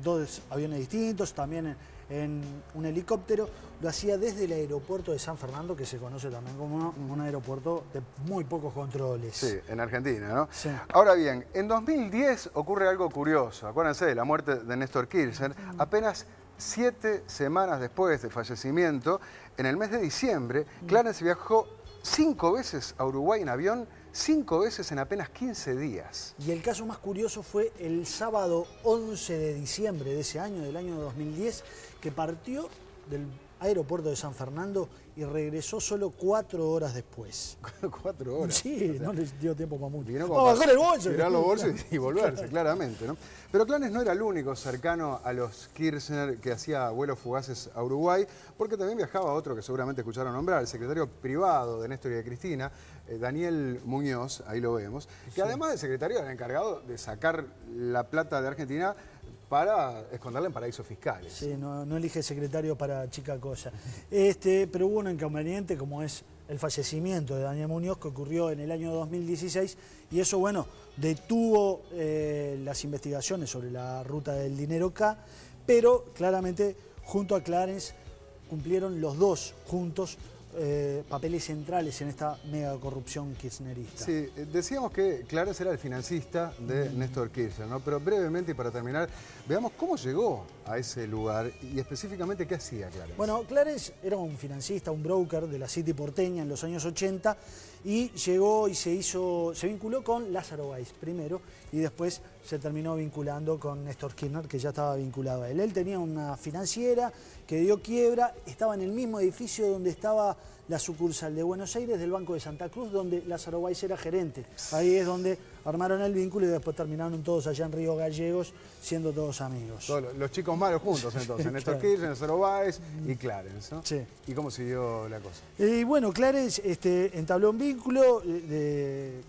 2 aviones distintos, también en un helicóptero. Lo hacía desde el aeropuerto de San Fernando, que se conoce también como un aeropuerto de muy pocos controles. Sí, en Argentina, ¿no? Sí. Ahora bien, en 2010 ocurre algo curioso. Acuérdense de la muerte de Néstor Kirchner. Apenas 7 semanas después del fallecimiento, en el mes de diciembre, Clarence viajó 5 veces a Uruguay en avión, 5 veces en apenas 15 días. Y el caso más curioso fue el sábado 11 de diciembre de ese año, del año 2010, que partió del aeropuerto de San Fernando y regresó solo 4 horas después. 4 horas. Sí, o sea, no les dio tiempo para mucho. Vamos a bajar el bolso. Tirar los bolsos y volverse, claramente, ¿no? Pero Clarence no era el único cercano a los Kirchner que hacía vuelos fugaces a Uruguay, porque también viajaba otro que seguramente escucharon nombrar, el secretario privado de Néstor y de Cristina, Daniel Muñoz, ahí lo vemos, que además de secretario era el encargado de sacar la plata de Argentina para esconderla en paraísos fiscales. Sí, no elige secretario para chica cosa. Pero hubo un inconveniente como es el fallecimiento de Daniel Muñoz, que ocurrió en el año 2016, y eso, bueno, detuvo las investigaciones sobre la ruta del dinero K, pero claramente junto a Clarence cumplieron los dos juntos papeles centrales en esta mega corrupción kirchnerista. Sí, decíamos que Clarence era el financista de Néstor Kirchner, ¿no? Pero brevemente y para terminar, veamos cómo llegó a ese lugar y específicamente qué hacía Clarence. Bueno, Clarence era un financista, un broker de la City porteña en los años 80 y llegó y se vinculó con Lázaro Báez primero y después se terminó vinculando con Néstor Kirchner, que ya estaba vinculado a él. Él tenía una financiera que dio quiebra, estaba en el mismo edificio donde estaba la sucursal de Buenos Aires del Banco de Santa Cruz, donde Lázaro Báez era gerente. Ahí es donde armaron el vínculo y después terminaron todos allá en Río Gallegos, siendo todos amigos. Todos los chicos malos juntos entonces, Néstor Kirchner, Lázaro Báez y Clarence, ¿no? Sí. ¿Y cómo siguió la cosa? Y bueno, Clarence entabló un vínculo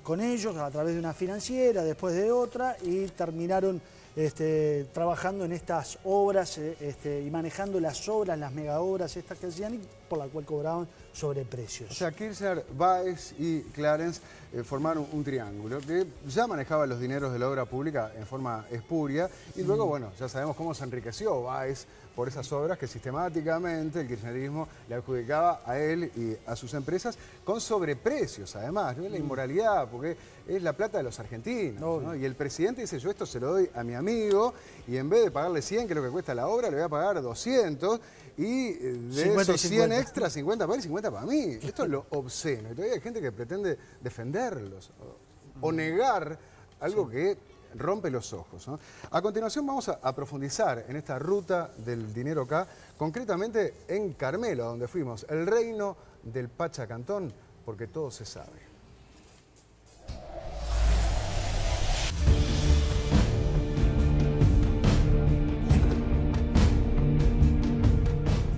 con ellos a través de una financiera, después de otra, y terminaron trabajando en estas obras y manejando las obras, las mega obras estas que hacían y por la cual cobraban sobreprecios. O sea, Kirchner, Báez y Clarence formaron un triángulo que ya manejaba los dineros de la obra pública en forma espuria y luego, bueno, ya sabemos cómo se enriqueció Báez por esas obras que sistemáticamente el kirchnerismo le adjudicaba a él y a sus empresas con sobreprecios, además, ¿no? La inmoralidad, porque es la plata de los argentinos, ¿no? Y el presidente dice, yo esto se lo doy a mi amigo y en vez de pagarle 100, que es lo que cuesta la obra, le voy a pagar 200 y de esos 100 extras, 50 para él y 50 para mí. Esto es lo obsceno y todavía hay gente que pretende defenderlos o negar algo que rompe los ojos, ¿no? A continuación vamos a profundizar en esta ruta del dinero K, concretamente en Carmelo, donde fuimos, el reino del Pachacantón, porque todo se sabe.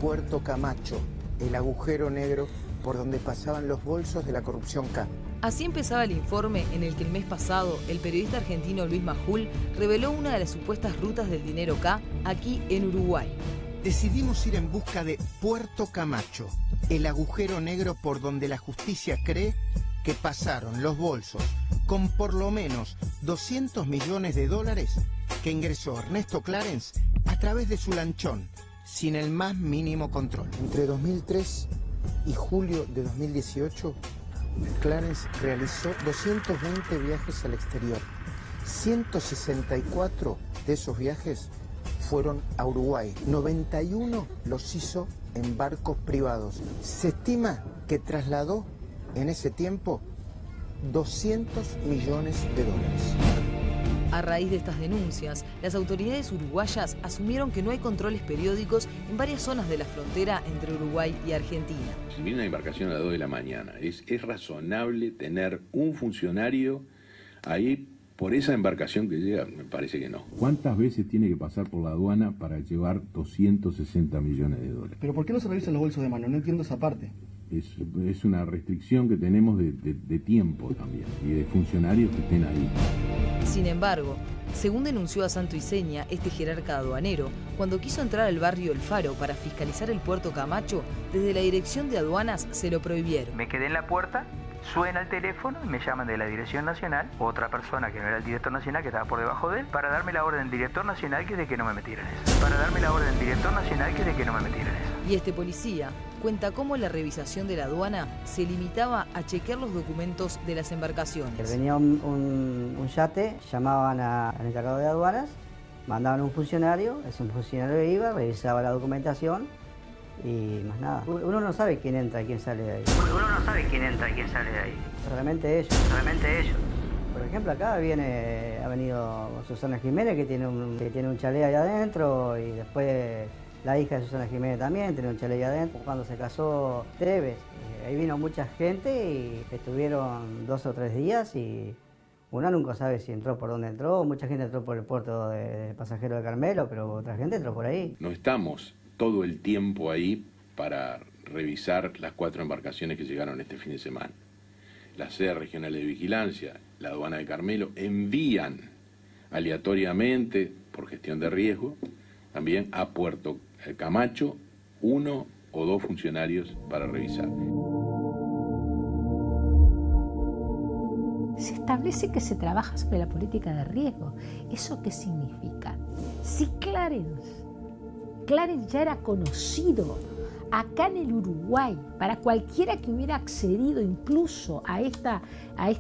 Puerto Camacho, el agujero negro por donde pasaban los bolsos de la corrupción K. Así empezaba el informe en el que el mes pasado el periodista argentino Luis Majul reveló una de las supuestas rutas del dinero K aquí en Uruguay. Decidimos ir en busca de Puerto Camacho, el agujero negro por donde la justicia cree que pasaron los bolsos con por lo menos 200 millones de dólares que ingresó Ernesto Clarence a través de su lanchón, sin el más mínimo control. Entre 2003 y julio de 2018, Clarence realizó 220 viajes al exterior. 164 de esos viajes fueron a Uruguay. 91 los hizo en barcos privados. Se estima que trasladó en ese tiempo 200 millones de dólares. A raíz de estas denuncias, las autoridades uruguayas asumieron que no hay controles periódicos en varias zonas de la frontera entre Uruguay y Argentina. Si viene una embarcación a las 2 de la mañana, ¿es razonable tener un funcionario ahí por esa embarcación que llega? Me parece que no. ¿Cuántas veces tiene que pasar por la aduana para llevar 260 millones de dólares? ¿Pero por qué no se revisan los bolsos de mano? No entiendo esa parte. es una restricción que tenemos de tiempo también y de funcionarios que estén ahí. Sin embargo, según denunció a Santo y Seña este jerarca aduanero, cuando quiso entrar al barrio El Faro para fiscalizar el puerto Camacho, desde la dirección de aduanas se lo prohibieron. Me quedé en la puerta, suena el teléfono y me llaman de la dirección nacional, otra persona que no era el director nacional, que estaba por debajo de él, para darme la orden del director nacional que es de que no me metieran eso. Para darme la orden del director nacional que es de que no me metieran eso. Y este policía cuenta cómo la revisación de la aduana se limitaba a chequear los documentos de las embarcaciones. Venía un yate, llamaban al encargado de aduanas, mandaban un funcionario, ese funcionario iba, revisaba la documentación y más nada. Uno no sabe quién entra y quién sale de ahí. Uno no sabe quién entra y quién sale de ahí. Solamente ellos. Solamente ellos. Por ejemplo, acá ha venido Susana Jiménez, que tiene un chalet ahí adentro, y después la hija de Susana Jiménez también tiene un chalet ahí adentro. Cuando se casó Tevez, ahí vino mucha gente y estuvieron 2 o 3 días y uno nunca sabe si entró por dónde entró. Mucha gente entró por el puerto de pasajeros de Carmelo, pero otra gente entró por ahí. No estamos todo el tiempo ahí para revisar las 4 embarcaciones que llegaron este fin de semana. Las sedes regionales de vigilancia, la aduana de Carmelo, envían aleatoriamente, por gestión de riesgo, también a Puerto Camacho 1 o 2 funcionarios para revisar. Se establece que se trabaja sobre la política de riesgo. ¿Eso qué significa? Si Clarence ya era conocido acá en el Uruguay, para cualquiera que hubiera accedido incluso a esta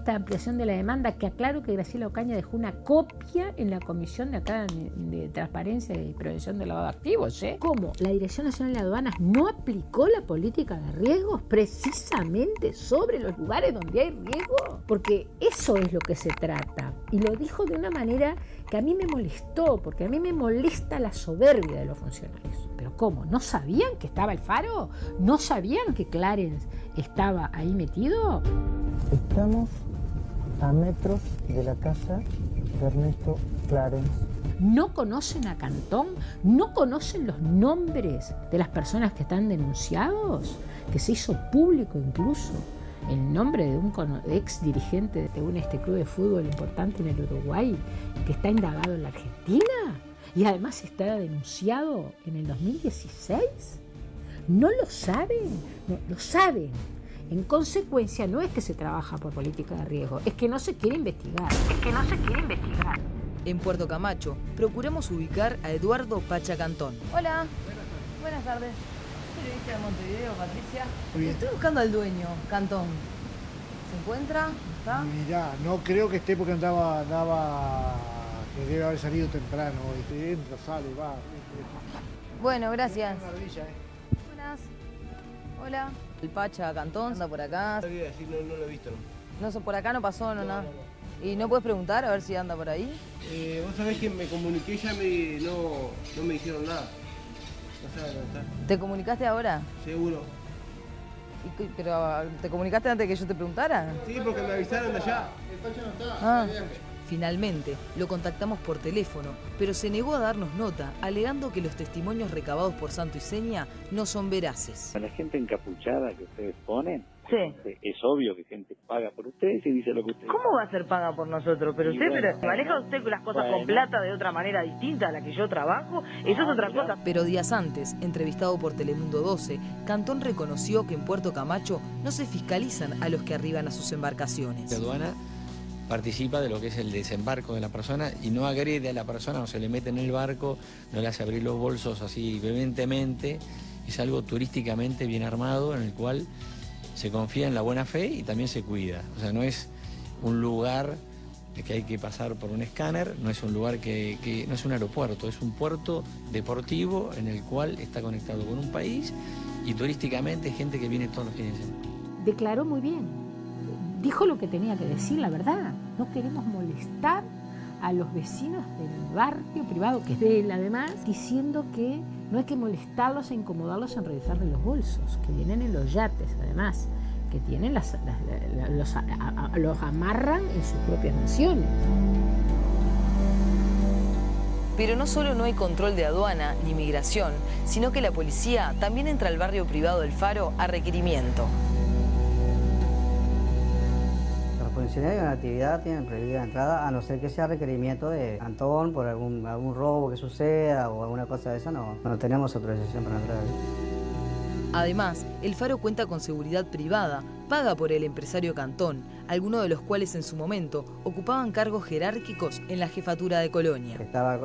ampliación de la demanda, que aclaro que Graciela Ocaña dejó una copia en la comisión de acá de Transparencia y Prevención del Lavado de Activos, ¿Cómo? La Dirección Nacional de Aduanas no aplicó la política de riesgos precisamente sobre los lugares donde hay riesgo, porque eso es lo que se trata. Y lo dijo de una manera que a mí me molestó, porque a mí me molesta la soberbia de los funcionarios. ¿Pero cómo? ¿No sabían que estaba el Faro? ¿No sabían que Clarence estaba ahí metido? Estamos a metros de la casa de Ernesto Clarence. ¿No conocen a Cantón? ¿No conocen los nombres de las personas que están denunciados? Que se hizo público incluso el nombre de un ex dirigente de un club de fútbol importante en el Uruguay, que está indagado en la Argentina y además está denunciado en el 2016. ¿No lo saben? No, lo saben. En consecuencia, no es que se trabaja por política de riesgo, es que no se quiere investigar. En Puerto Camacho, procuramos ubicar a Eduardo Pacha Cantón. Hola, buenas tardes. Periodista de Montevideo, Patricia. Bien. Estoy buscando al dueño, Cantón. ¿Se encuentra? ¿Está? Mirá, no creo que esté porque andaba, que debe haber salido temprano. Entra, sale, va. Bueno, gracias. Una ardilla, Buenas. Hola. El Pacha Cantón anda por acá. No lo he visto. No sé, por acá no pasó, no nada. ¿Y no puedes preguntar a ver si anda por ahí? Vos sabés que me comuniqué ya no me dijeron nada. No sé dónde está. ¿Te comunicaste ahora? Seguro. ¿Pero te comunicaste antes de que yo te preguntara? Sí, porque me avisaron de allá. El Pacha no está. Finalmente, lo contactamos por teléfono, pero se negó a darnos nota, alegando que los testimonios recabados por Santo y Seña no son veraces. La gente encapuchada que ustedes ponen, sí, es obvio que gente paga por ustedes y dice lo que ustedes ¿Cómo va a ser paga por nosotros? Pero usted, bueno, ¿maneja usted las cosas con plata de otra manera distinta a la que yo trabajo? Eso es otra cosa. Pero días antes, entrevistado por Telemundo 12, Cantón reconoció que en Puerto Camacho no se fiscalizan a los que arriban a sus embarcaciones. La aduana participa de lo que es el desembarco de la persona y no agrede a la persona, no se le mete en el barco, no le hace abrir los bolsos así vehementemente. Es algo turísticamente bien armado en el cual se confía en la buena fe y también se cuida. O sea, no es un lugar que hay que pasar por un escáner, no es un lugar que no es un aeropuerto, es un puerto deportivo en el cual está conectado con un país y turísticamente gente que viene todos los fines de semana. Declaró muy bien. Dijo lo que tenía que decir, la verdad. No queremos molestar a los vecinos del barrio privado, que es de él además, diciendo que no hay que molestarlos e incomodarlos en revisarle los bolsos, que vienen en los yates además, que tienen los amarran en sus propias naciones. Pero no solo no hay control de aduana ni migración, sino que la policía también entra al barrio privado del Faro a requerimiento. Los funcionarios en la actividad tienen prohibida la entrada, a no ser que sea requerimiento de Cantón por algún robo que suceda o alguna cosa de esa, no tenemos autorización para entrar. Además, el Faro cuenta con seguridad privada, paga por el empresario Cantón, algunos de los cuales en su momento ocupaban cargos jerárquicos en la jefatura de Colonia. Estaba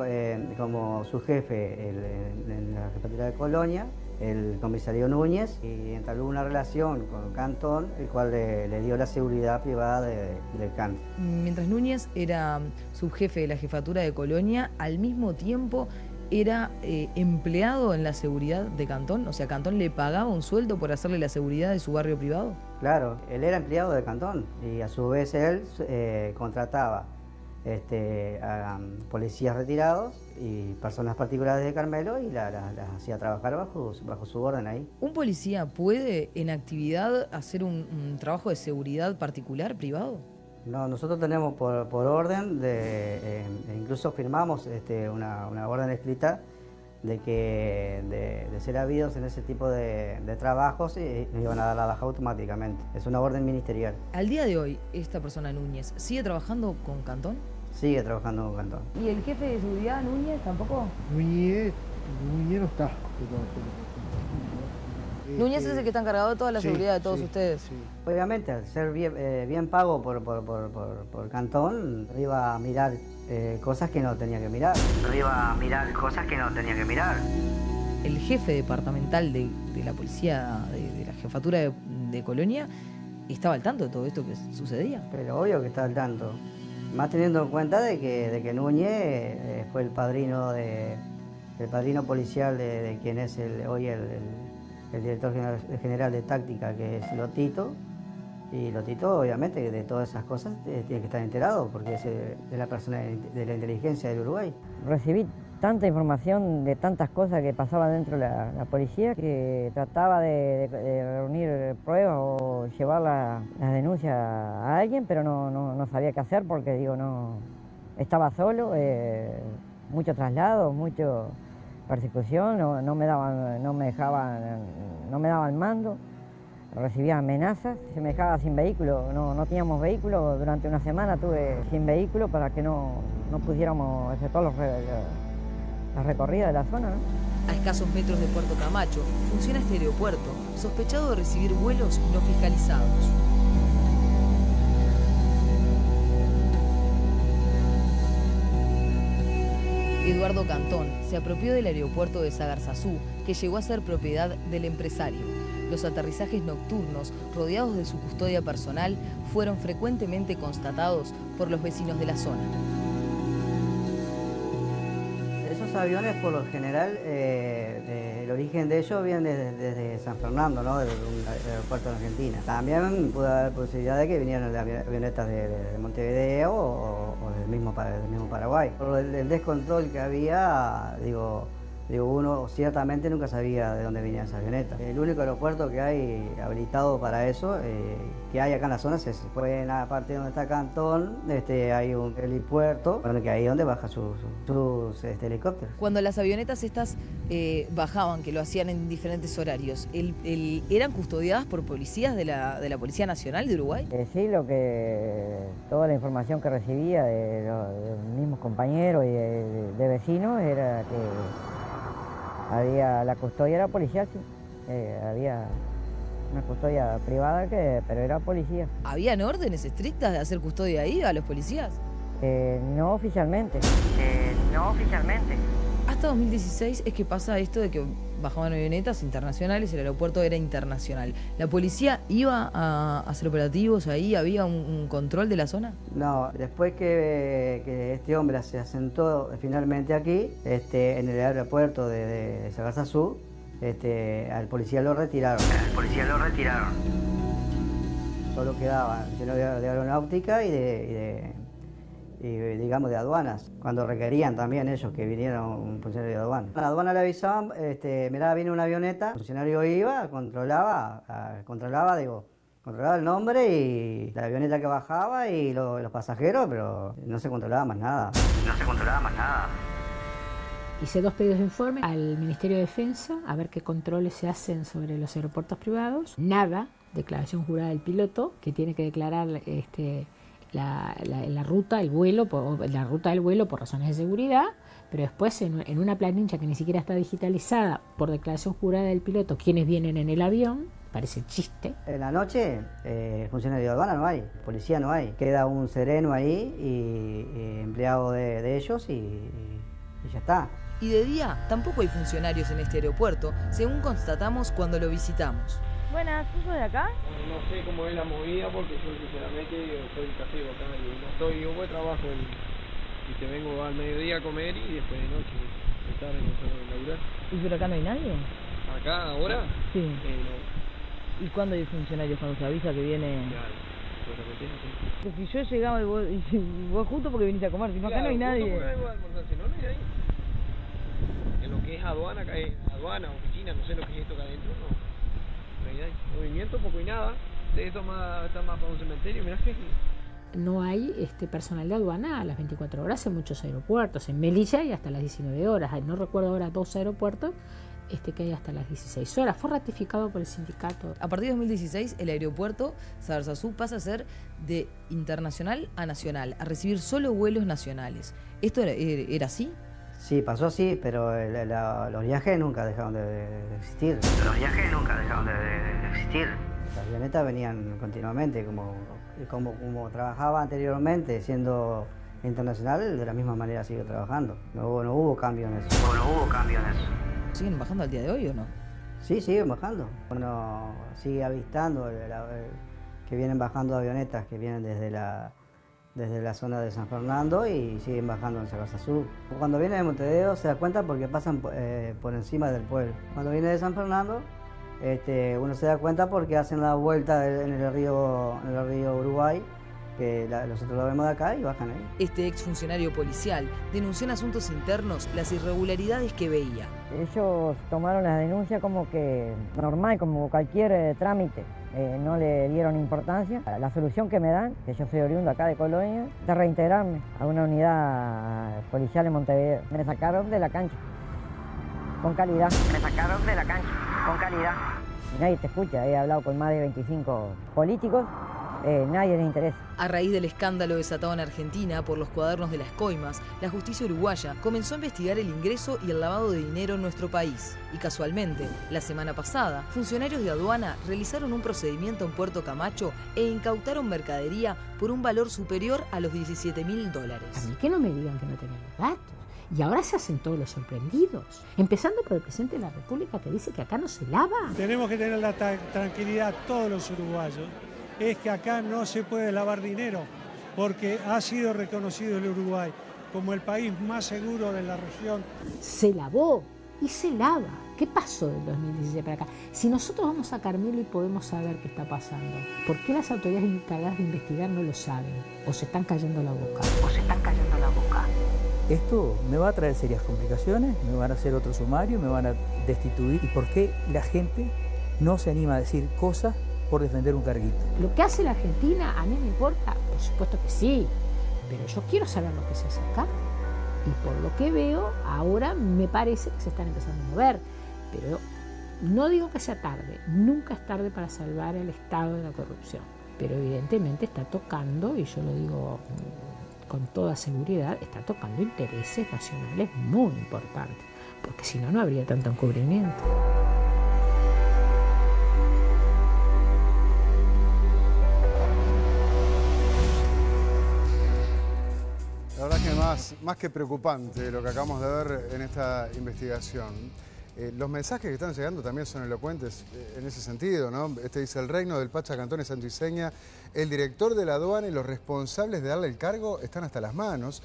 como su jefe en la jefatura de Colonia, el comisario Núñez, y entabló una relación con Cantón, el cual le dio la seguridad privada del CAN. Mientras Núñez era subjefe de la jefatura de Colonia, al mismo tiempo era empleado en la seguridad de Cantón, o sea, Cantón le pagaba un sueldo por hacerle la seguridad de su barrio privado. Claro, él era empleado de Cantón y a su vez él contrataba a policías retirados y personas particulares de Carmelo y las hacía trabajar bajo su orden ahí. ¿Un policía puede en actividad hacer un trabajo de seguridad particular, privado? No, nosotros tenemos por orden, incluso firmamos una orden escrita de ser habidos en ese tipo de trabajos y nos iban a dar la baja automáticamente. Es una orden ministerial. Al día de hoy, esta persona Núñez, ¿sigue trabajando con Cantón? Sigue trabajando con Cantón. ¿Y el jefe de seguridad, Núñez, tampoco? Núñez no está. Núñez es el que está encargado de toda la seguridad de todos ustedes. Sí. Obviamente, al ser bien pago por Cantón, iba a mirar cosas que no tenía que mirar. El jefe departamental de la policía, de la jefatura de Colonia, estaba al tanto de todo esto que sucedía. Pero obvio que está al tanto. Más teniendo en cuenta de que Núñez fue el padrino policial de quien es hoy el director general de táctica, que es Lotito, y Lotito obviamente de todas esas cosas tiene que estar enterado porque es de la persona de la inteligencia del Uruguay. Recibí tanta información de tantas cosas que pasaban dentro de la policía que trataba de reunir pruebas o llevar las denuncias a alguien, pero no sabía qué hacer porque no estaba solo, mucho traslado, mucho persecución, no me daban mando, recibía amenazas, se me dejaba sin vehículo, no teníamos vehículo, durante una semana tuve sin vehículo para que no pudiéramos hacer todas las recorridas de la zona, ¿no? A escasos metros de Puerto Camacho funciona este aeropuerto, sospechado de recibir vuelos no fiscalizados. Eduardo Cantón se apropió del aeropuerto de Sagarzazú, que llegó a ser propiedad del empresario. Los aterrizajes nocturnos, rodeados de su custodia personal, fueron frecuentemente constatados por los vecinos de la zona. Esos aviones, por lo general, el origen de ellos viene desde San Fernando, ¿no? Desde un aeropuerto de Argentina. También puede haber posibilidad de que vinieran de avionetas de Montevideo o del mismo Paraguay. Por el descontrol que había, uno ciertamente nunca sabía de dónde venían esas avionetas. El único aeropuerto que hay habilitado para eso, que hay acá en la zona, es ese. Pues en la parte donde está Cantón, hay un helipuerto, que ahí es donde bajan sus helicópteros. Cuando las avionetas estas bajaban, que lo hacían en diferentes horarios, ¿eran custodiadas por policías de la Policía Nacional de Uruguay? Sí, toda la información que recibía de los mismos compañeros y de vecinos era que la custodia era policial, sí. Había una custodia privada, pero era policía. ¿Habían órdenes estrictas de hacer custodia ahí a los policías? No oficialmente. Hasta 2016 es que pasa esto de que bajaban avionetas internacionales, el aeropuerto era internacional. ¿La policía iba a hacer operativos ahí? ¿Había un control de la zona? No, después que este hombre se asentó finalmente aquí, en el aeropuerto de Sagarzazú, al policía lo retiraron. Solo quedaba lleno de aeronáutica y digamos de aduanas, cuando requerían también ellos que viniera un funcionario de aduana. A la aduana le avisaban, mirá, viene una avioneta, el funcionario iba, controlaba el nombre y la avioneta que bajaba y los pasajeros, pero no se controlaba más nada. Hice 2 pedidos de informe al Ministerio de Defensa a ver qué controles se hacen sobre los aeropuertos privados. Nada, declaración jurada del piloto, que tiene que declarar la ruta, el vuelo, la ruta del vuelo por razones de seguridad, pero después en una planilla que ni siquiera está digitalizada por declaración jurada del piloto, quienes vienen en el avión, parece chiste. En la noche, funcionario de aduana no hay, policía no hay. Queda un sereno ahí y empleado de ellos y ya está. Y de día tampoco hay funcionarios en este aeropuerto, según constatamos cuando lo visitamos. Buenas, ¿tú sos de acá? No sé cómo es la movida porque yo sinceramente soy casero acá y yo trabajo y te vengo al mediodía a comer y después de noche de tarde no salgo a laburar. ¿Y pero acá no hay nadie? ¿Acá ahora? Sí. No. ¿Y cuándo hay funcionarios? Cuando se avisa que viene... Claro, seguramente no sé. Porque yo llegaba y vos justo porque viniste a comer, si no acá no hay nadie. Justo porque vengo a almorzar, si no hay ahí. En lo que es aduana, acá es aduana, oficina, no sé lo que es esto acá adentro, no. Hay movimiento, poco y nada. Esto está más para un cementerio, mirá que... No hay personal de aduana a las 24 horas en muchos aeropuertos. En Melilla hay hasta las 19 horas. No recuerdo ahora 2 aeropuertos que hay hasta las 16 horas. Fue ratificado por el sindicato. A partir de 2016, el aeropuerto Sarsazú pasa a ser de internacional a nacional, a recibir solo vuelos nacionales. ¿Esto era así? Sí, pasó así, pero los viajes nunca dejaron de existir. Los viajes nunca dejaron de existir. Las avionetas venían continuamente, como trabajaba anteriormente, siendo internacional, de la misma manera sigue trabajando. No hubo cambio en eso. ¿Siguen bajando al día de hoy o no? Sí, siguen bajando. Uno sigue avistando que vienen bajando avionetas que vienen desde la zona de San Fernando y siguen bajando en Sarsazú. Cuando viene de Montevideo se da cuenta porque pasan por encima del pueblo. Cuando viene de San Fernando, uno se da cuenta porque hacen la vuelta en el río Uruguay, que nosotros lo vemos de acá y bajan ahí. Este exfuncionario policial denunció en Asuntos Internos las irregularidades que veía. Ellos tomaron la denuncia como que normal, como cualquier trámite. No le dieron importancia. La solución que me dan, que yo soy oriundo acá de Colonia, de reintegrarme a una unidad policial en Montevideo. Me sacaron de la cancha, con calidad. Y nadie te escucha. He hablado con más de 25 políticos. Nadie les interesa. A raíz del escándalo desatado en Argentina por los cuadernos de las coimas, la justicia uruguaya comenzó a investigar el ingreso y el lavado de dinero en nuestro país. Y casualmente, la semana pasada, funcionarios de aduana realizaron un procedimiento en Puerto Camacho e incautaron mercadería por un valor superior a los $17.000. A mí que no me digan que no tenemos datos. Y ahora se hacen todos los sorprendidos. Empezando por el presidente de la República que dice que acá no se lava. Tenemos que tener la tranquilidad todos los uruguayos. Es que acá no se puede lavar dinero porque ha sido reconocido el Uruguay como el país más seguro de la región. Se lavó y se lava. ¿Qué pasó del 2016 para acá? Si nosotros vamos a Carmelo y podemos saber qué está pasando, ¿por qué las autoridades encargadas de investigar no lo saben? ¿O se están cayendo la boca? Esto me va a traer serias complicaciones, me van a hacer otro sumario, me van a destituir. ¿Y por qué la gente no se anima a decir cosas por defender un carguito? Lo que hace la Argentina a mí me importa, por supuesto que sí, pero yo quiero saber lo que se hace acá. Y por lo que veo, ahora me parece que se están empezando a mover. Pero no digo que sea tarde, nunca es tarde para salvar el estado de la corrupción. Pero evidentemente está tocando, y yo lo digo con toda seguridad, está tocando intereses nacionales muy importantes, porque si no, no habría tanto encubrimiento. La verdad que más que preocupante lo que acabamos de ver en esta investigación. Los mensajes que están llegando también son elocuentes en ese sentido, ¿no? Dice: el reino del Pacha Cantón Santo Iseña, el director de la aduana y los responsables de darle el cargo están hasta las manos.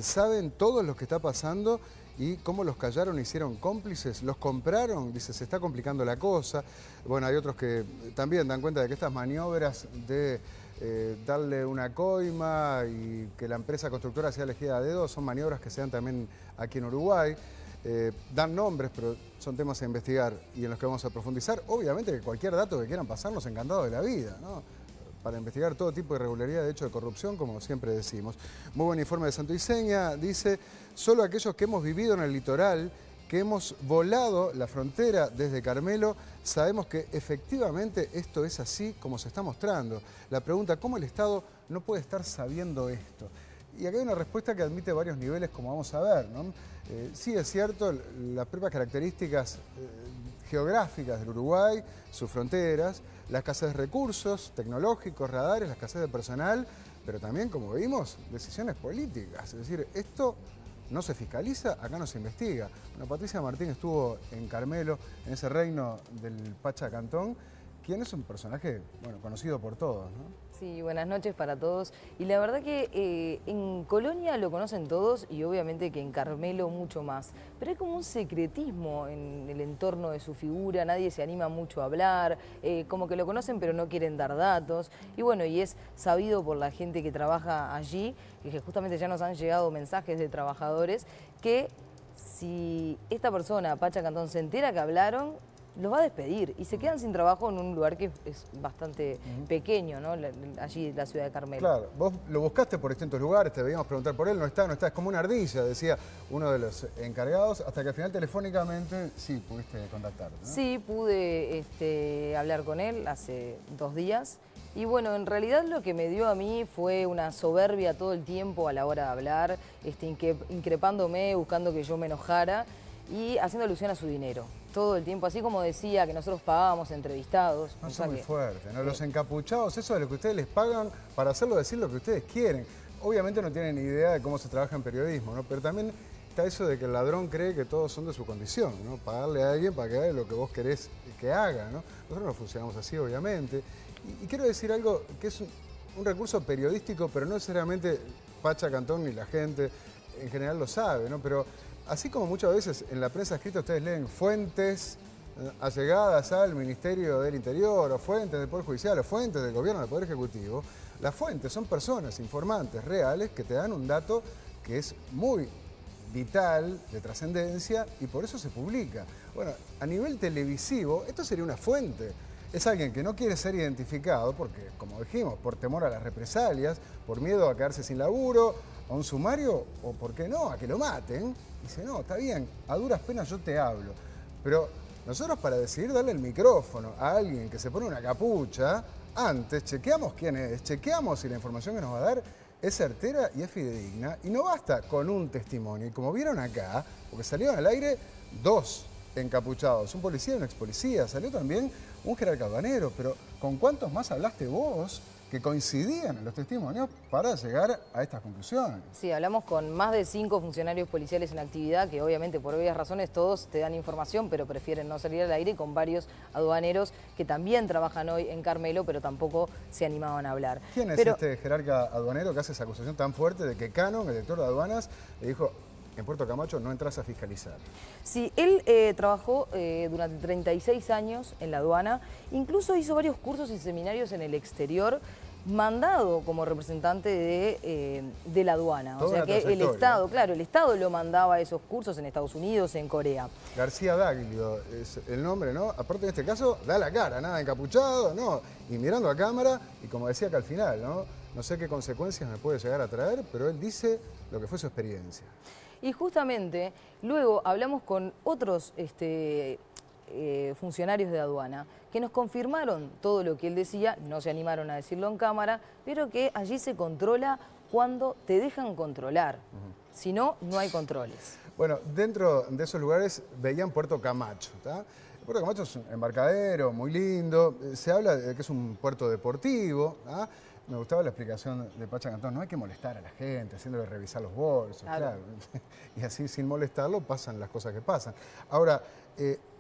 Saben todo lo que está pasando y cómo los callaron, hicieron cómplices, los compraron. Dice, se está complicando la cosa. Bueno, hay otros que también dan cuenta de que estas maniobras de darle una coima y que la empresa constructora sea elegida a dedo son maniobras que se dan también aquí en Uruguay. Dan nombres, pero son temas a investigar y en los que vamos a profundizar. Obviamente que cualquier dato que quieran pasarnos, encantados de la vida, ¿no? para investigar todo tipo de irregularidad, de hecho de corrupción, como siempre decimos. Muy buen informe de Santo Iseña, dice, solo aquellos que hemos vivido en el litoral, que hemos volado la frontera desde Carmelo, sabemos que efectivamente esto es así como se está mostrando. La pregunta, ¿cómo el Estado no puede estar sabiendo esto? Y acá hay una respuesta que admite varios niveles, como vamos a ver, ¿no? Sí es cierto, las propias características geográficas del Uruguay, sus fronteras, la escasez de recursos tecnológicos, radares, la escasez de personal, pero también, como vimos, decisiones políticas. Es decir, esto no se fiscaliza, acá no se investiga. Bueno, Patricia Martín estuvo en Carmelo, en ese reino del Pacha Cantón, quien es un personaje, bueno, conocido por todos, ¿no? Sí, buenas noches para todos. Y la verdad que en Colonia lo conocen todos y obviamente que en Carmelo mucho más. Pero hay como un secretismo en el entorno de su figura, nadie se anima mucho a hablar, como que lo conocen pero no quieren dar datos. Y bueno, y es sabido por la gente que trabaja allí, y que justamente ya nos han llegado mensajes de trabajadores, que si esta persona, Pacha Cantón, se entera que hablaron, los va a despedir y se quedan sin trabajo en un lugar que es bastante pequeño, ¿no? Allí, la ciudad de Carmelo. Claro, vos lo buscaste por distintos lugares, te veíamos preguntar por él, no está, es como una ardilla, decía uno de los encargados, hasta que al final telefónicamente sí pudiste contactar, ¿no? Sí, pude hablar con él hace 2 días. Y bueno, en realidad lo que me dio a mí fue una soberbia todo el tiempo a la hora de hablar, increpándome, buscando que yo me enojara y haciendo alusión a su dinero. Todo el tiempo, así como decía que nosotros pagábamos entrevistados. No, son muy fuertes, ¿no? Los encapuchados, eso de lo que ustedes les pagan para hacerlo decir lo que ustedes quieren. Obviamente no tienen ni idea de cómo se trabaja en periodismo, ¿no? Pero también está eso de que el ladrón cree que todos son de su condición, ¿no? Pagarle a alguien para que haga lo que vos querés que haga, ¿no? Nosotros no funcionamos así, obviamente. Y quiero decir algo que es un recurso periodístico, pero no necesariamente Pacha Cantón ni la gente en general lo sabe, ¿no? Pero así como muchas veces en la prensa escrita ustedes leen fuentes allegadas al Ministerio del Interior, o fuentes del Poder Judicial, o fuentes del Gobierno, del Poder Ejecutivo, las fuentes son personas informantes reales que te dan un dato que es muy vital, de trascendencia, y por eso se publica. Bueno, a nivel televisivo, esto sería una fuente. Es alguien que no quiere ser identificado porque, como dijimos, por temor a las represalias, por miedo a quedarse sin laburo, a un sumario, o por qué no, a que lo maten. Dice, no, está bien, a duras penas yo te hablo. Pero nosotros, para decidir darle el micrófono a alguien que se pone una capucha, antes chequeamos quién es, chequeamos si la información que nos va a dar es certera y es fidedigna. Y no basta con un testimonio. Y como vieron acá, porque salieron al aire 2 encapuchados, un policía y un ex policía, salió también un jerarca aduanero, pero ¿con cuántos más hablaste vos que coincidían en los testimonios para llegar a estas conclusiones? Sí, hablamos con más de 5 funcionarios policiales en actividad, que obviamente por obvias razones todos te dan información, pero prefieren no salir al aire, y con varios aduaneros que también trabajan hoy en Carmelo, pero tampoco se animaban a hablar. ¿Quién es este jerarca aduanero que hace esa acusación tan fuerte de que Cano, el director de aduanas, le dijo: en Puerto Camacho no entras a fiscalizar? Sí, él trabajó durante 36 años en la aduana, incluso hizo varios cursos y seminarios en el exterior, mandado como representante de la aduana. O sea que el Estado, claro, el Estado lo mandaba a esos cursos en Estados Unidos, en Corea. García Daglio es el nombre, ¿no? Aparte, en este caso, da la cara, nada encapuchado, ¿no? Y mirando a cámara, y como decía que al final, ¿no? No sé qué consecuencias me puede llegar a traer, pero él dice lo que fue su experiencia. Y justamente luego hablamos con otros funcionarios de aduana que nos confirmaron todo lo que él decía, no se animaron a decirlo en cámara, pero que allí se controla cuando te dejan controlar. Si no, no hay controles. Bueno, dentro de esos lugares veían Puerto Camacho, ¿tá? Puerto Camacho es un embarcadero muy lindo, se habla de que es un puerto deportivo, ¿tá? Me gustaba la explicación de Pacha Cantón, no hay que molestar a la gente, haciéndole revisar los bolsos, claro. Y así, sin molestarlo, pasan las cosas que pasan. Ahora,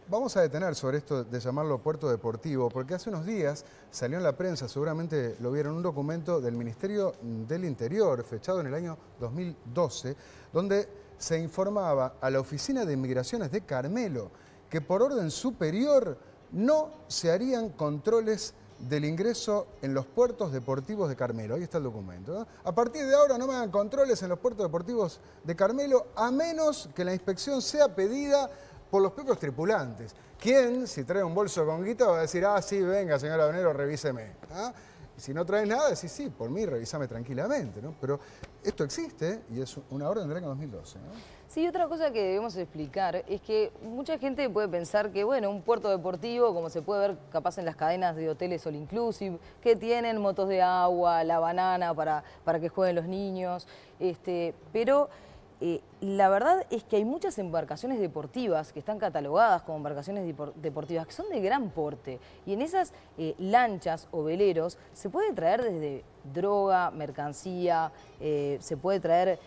vamos a detener sobre esto de llamarlo puerto deportivo, porque hace unos días salió en la prensa, seguramente lo vieron, un documento del Ministerio del Interior, fechado en el año 2012, donde se informaba a la Oficina de Inmigraciones de Carmelo que por orden superior no se harían controles del ingreso en los puertos deportivos de Carmelo. Ahí está el documento, ¿no? A partir de ahora no me hagan controles en los puertos deportivos de Carmelo, a menos que la inspección sea pedida por los propios tripulantes. ¿Quién, si trae un bolso con guita, va a decir: ah, sí, venga, señor aduanero, revíseme? ¿Ah? si no traes nada, decís, sí, por mí, revísame tranquilamente, ¿no? Pero esto existe y es una orden del año 2012, ¿no? Sí, otra cosa que debemos explicar es que mucha gente puede pensar que, bueno, un puerto deportivo, como se puede ver capaz en las cadenas de hoteles all inclusive, que tienen motos de agua, la banana para que jueguen los niños, pero la verdad es que hay muchas embarcaciones deportivas que están catalogadas como embarcaciones deportivas que son de gran porte, y en esas lanchas o veleros se puede traer desde droga, mercancía, se puede traer...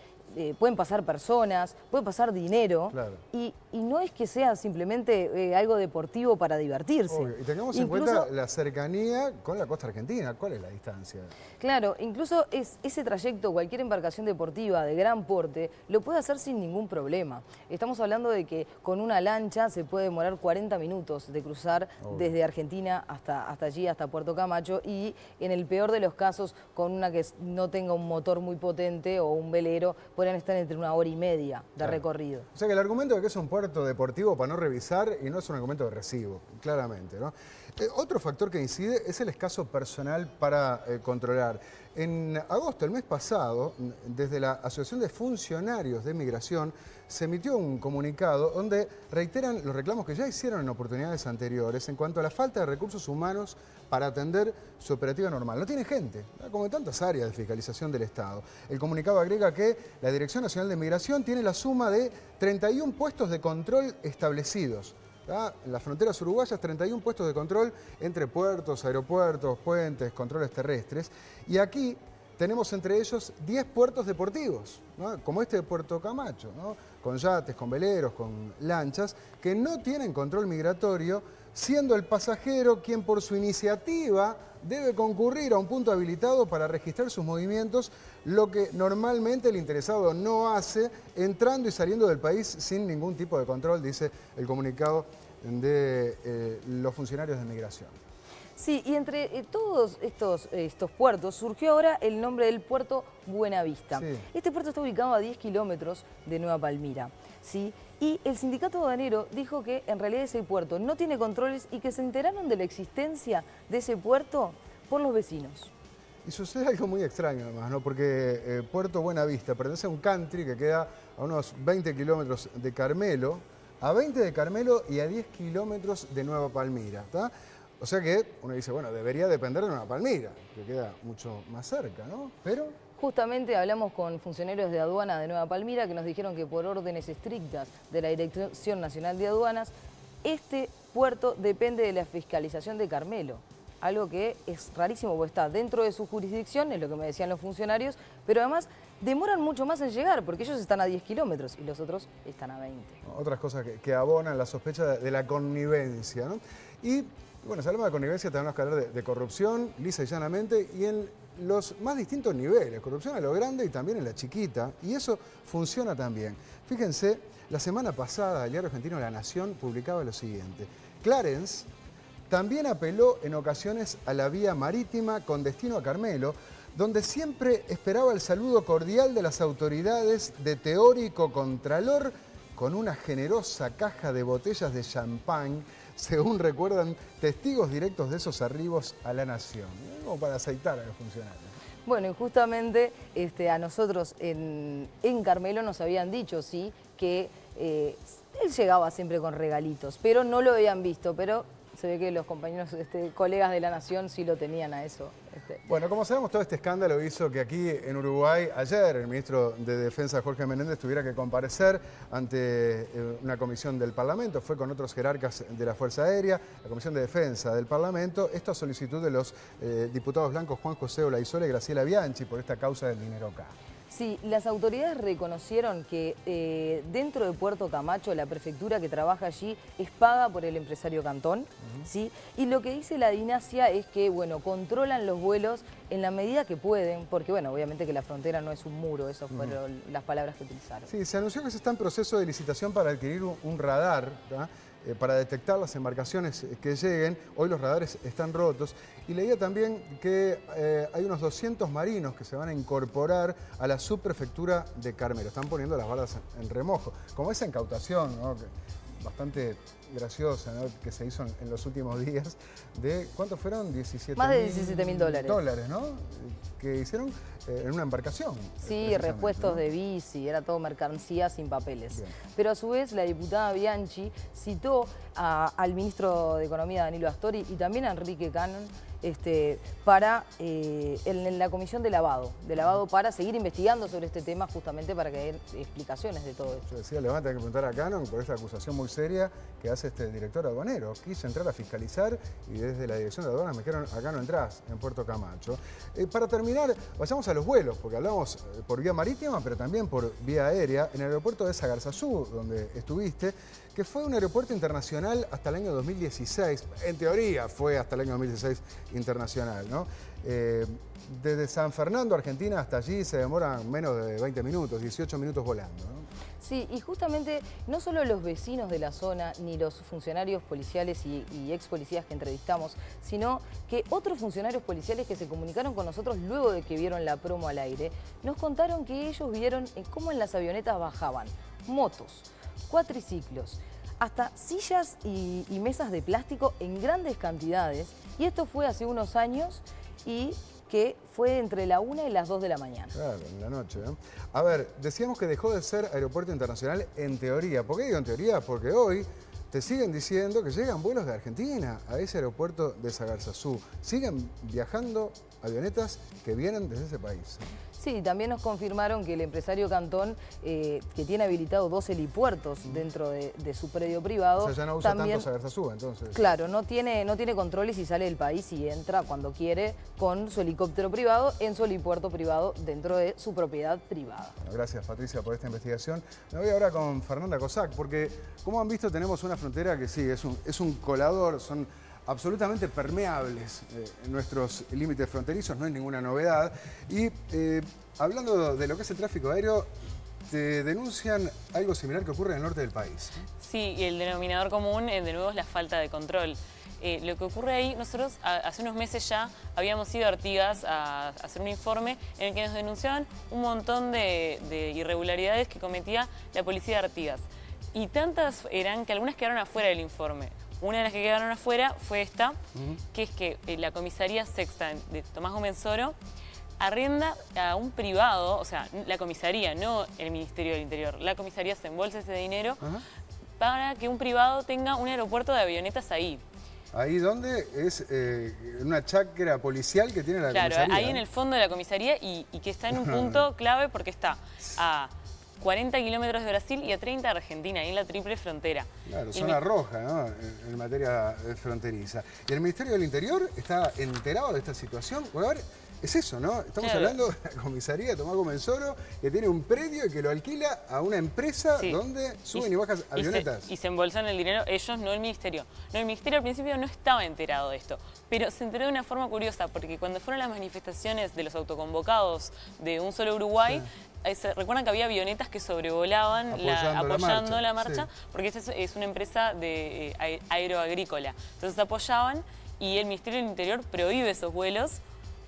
pueden pasar personas, puede pasar dinero, claro. y no es que sea simplemente algo deportivo para divertirse. Obvio. Y tengamos en cuenta la cercanía con la costa argentina. ¿Cuál es la distancia? Claro, incluso ese trayecto, cualquier embarcación deportiva de gran porte, lo puede hacer sin ningún problema. Estamos hablando de que con una lancha se puede demorar 40 minutos de cruzar desde Argentina hasta allí, hasta Puerto Camacho, y en el peor de los casos, con una que no tenga un motor muy potente o un velero, pueden estar entre 1 hora y media de recorrido. O sea que el argumento de que es un puerto deportivo para no revisar y no es un argumento de recibo, claramente, ¿no? Otro factor que incide es el escaso personal para controlar. En agosto, el mes pasado, desde la Asociación de Funcionarios de Migración, se emitió un comunicado donde reiteran los reclamos que ya hicieron en oportunidades anteriores en cuanto a la falta de recursos humanos para atender su operativa normal. No tiene gente, como en tantas áreas de fiscalización del Estado. El comunicado agrega que la Dirección Nacional de Migración tiene la suma de 31 puestos de control establecidos. En las fronteras uruguayas, 31 puestos de control entre puertos, aeropuertos, puentes, controles terrestres. Y aquí tenemos entre ellos 10 puertos deportivos, ¿no? Como este de Puerto Camacho, ¿no? Con yates, con veleros, con lanchas, que no tienen control migratorio, siendo el pasajero quien por su iniciativa debe concurrir a un punto habilitado para registrar sus movimientos, lo que normalmente el interesado no hace, entrando y saliendo del país sin ningún tipo de control, dice el comunicado de los funcionarios de migración. Sí, y entre todos estos puertos surgió ahora el nombre del puerto Buenavista. Sí. Este puerto está ubicado a 10 kilómetros de Nueva Palmira, ¿sí? Y el sindicato aduanero dijo que en realidad ese puerto no tiene controles y que se enteraron de la existencia de ese puerto por los vecinos. Y sucede algo muy extraño además, ¿no? Porque Puerto Buenavista pertenece a un country que queda a unos 20 kilómetros de Carmelo, a 20 de Carmelo y a 10 kilómetros de Nueva Palmira, ¿está? O sea que uno dice, bueno, debería depender de Nueva Palmira, que queda mucho más cerca, ¿no? Pero... Justamente hablamos con funcionarios de aduana de Nueva Palmira que nos dijeron que por órdenes estrictas de la Dirección Nacional de Aduanas, este puerto depende de la fiscalización de Carmelo. Algo que es rarísimo porque está dentro de su jurisdicción, es lo que me decían los funcionarios, pero además demoran mucho más en llegar porque ellos están a 10 kilómetros y los otros están a 20. Otras cosas que abonan la sospecha de la connivencia, ¿no? Y bueno, si hablamos de connivencia tenemos que hablar de corrupción, lisa y llanamente, y en los más distintos niveles, corrupción a lo grande y también en la chiquita, y eso funciona también. Fíjense, la semana pasada el diario argentino La Nación publicaba lo siguiente: Clarence también apeló en ocasiones a la vía marítima con destino a Carmelo, donde siempre esperaba el saludo cordial de las autoridades de teórico contralor con una generosa caja de botellas de champán, según recuerdan testigos directos de esos arribos a La Nación, como para aceitar a los funcionarios. Bueno, y justamente a nosotros en Carmelo nos habían dicho, sí, que él llegaba siempre con regalitos, pero no lo habían visto, pero se ve que los compañeros, colegas de La Nación sí lo tenían a eso. Bueno, como sabemos, todo este escándalo hizo que aquí en Uruguay, ayer, el ministro de Defensa, Jorge Menéndez, tuviera que comparecer ante una comisión del Parlamento. Fue con otros jerarcas de la Fuerza Aérea, la Comisión de Defensa del Parlamento. Esto a solicitud de los diputados blancos Juan José Olaizola y Graciela Bianchi por esta causa del dinero K. Sí, las autoridades reconocieron que dentro de Puerto Camacho, la prefectura que trabaja allí es paga por el empresario Cantón, ¿sí? Y lo que dice la DINASIA es que, bueno, controlan los vuelos en la medida que pueden, porque, bueno, obviamente que la frontera no es un muro, esas fueron las palabras que utilizaron. Sí, se anunció que se está en proceso de licitación para adquirir un radar, ¿tá? Para detectar las embarcaciones que lleguen. Hoy los radares están rotos. Y leía también que hay unos 200 marinos que se van a incorporar a la subprefectura de Carmelo. Están poniendo las balas en remojo. Como esa incautación, ¿no? Bastante graciosa, ¿no?, que se hizo en los últimos días, de ¿cuántos fueron? 17 Más de 17.000 dólares. Dólares, ¿no? Que hicieron en una embarcación. Sí, repuestos, ¿no?, de bici, era todo mercancía sin papeles. Bien. Pero a su vez la diputada Bianchi citó al ministro de Economía, Danilo Astori, y también a Enrique Cannon, para en la comisión de lavado para seguir investigando sobre este tema, justamente para que haya explicaciones de todo esto. Yo decía, le van a tener que preguntar a Cannon por esta acusación muy seria que hace este director aduanero. Quiso entrar a fiscalizar y desde la dirección de aduanas me dijeron, acá no entrás, en Puerto Camacho. Para terminar, vayamos a los vuelos, porque hablamos por vía marítima, pero también por vía aérea, en el aeropuerto de Sagarzazú, donde estuviste, que fue un aeropuerto internacional hasta el año 2016. En teoría fue hasta el año 2016 internacional, ¿no? Desde San Fernando, Argentina, hasta allí se demoran menos de 20 minutos, 18 minutos volando, ¿no? Sí, y justamente no solo los vecinos de la zona ni los funcionarios policiales y ex policías que entrevistamos, sino que otros funcionarios policiales que se comunicaron con nosotros luego de que vieron la promo al aire, nos contaron que ellos vieron cómo en las avionetas bajaban motos, cuatriciclos, hasta sillas y mesas de plástico en grandes cantidades. Y esto fue hace unos años y que fue entre la 1 y las 2 de la mañana. Claro, en la noche, ¿eh? A ver, decíamos que dejó de ser aeropuerto internacional en teoría. ¿Por qué digo en teoría? Porque hoy te siguen diciendo que llegan vuelos de Argentina a ese aeropuerto de Sagarzazú. Siguen viajando avionetas que vienen desde ese país. Sí, también nos confirmaron que el empresario Cantón, que tiene habilitado 2 helipuertos dentro de su predio privado... O sea, ya no usa también, tanto Sagarzazú, entonces. Claro, no tiene controles y sale del país y entra cuando quiere con su helicóptero privado en su helipuerto privado dentro de su propiedad privada. Bueno, gracias, Patricia, por esta investigación. Me voy ahora con Fernanda Cossack, porque como han visto tenemos una frontera que sí, es un colador, son absolutamente permeables nuestros límites fronterizos, no es ninguna novedad. Y hablando de lo que es el tráfico aéreo, te denuncian algo similar que ocurre en el norte del país. Sí, y el denominador común, de nuevo, es la falta de control. Lo que ocurre ahí, nosotros hace unos meses ya habíamos ido a Artigas a hacer un informe en el que nos denunciaban un montón de irregularidades que cometía la policía de Artigas. Y tantas eran que algunas quedaron afuera del informe. Una de las que quedaron afuera fue esta, que es que la comisaría sexta de Tomás Gómez Soro arrienda a un privado, o sea, la comisaría, no el Ministerio del Interior, la comisaría se embolsa ese dinero para que un privado tenga un aeropuerto de avionetas ahí. ¿Ahí dónde? Es una chacra policial que tiene la comisaría. Claro, ahí en el fondo de la comisaría y que está en un punto clave porque está a 40 kilómetros de Brasil y a 30 de Argentina, ahí en la triple frontera. Claro, zona roja, ¿no?, en materia fronteriza. ¿Y el Ministerio del Interior está enterado de esta situación? Bueno, a ver, es eso, ¿no? Estamos hablando de la comisaría de Tomás Gómez Soro, que tiene un predio y que lo alquila a una empresa donde suben y bajan avionetas. Y se embolsan el dinero ellos, no el Ministerio. No, el Ministerio al principio no estaba enterado de esto, pero se enteró de una forma curiosa, porque cuando fueron las manifestaciones de los autoconvocados de Un Solo Uruguay, recuerdan que había avionetas que sobrevolaban apoyando la marcha, porque esta es una empresa de aeroagrícola. Entonces apoyaban y el Ministerio del Interior prohíbe esos vuelos,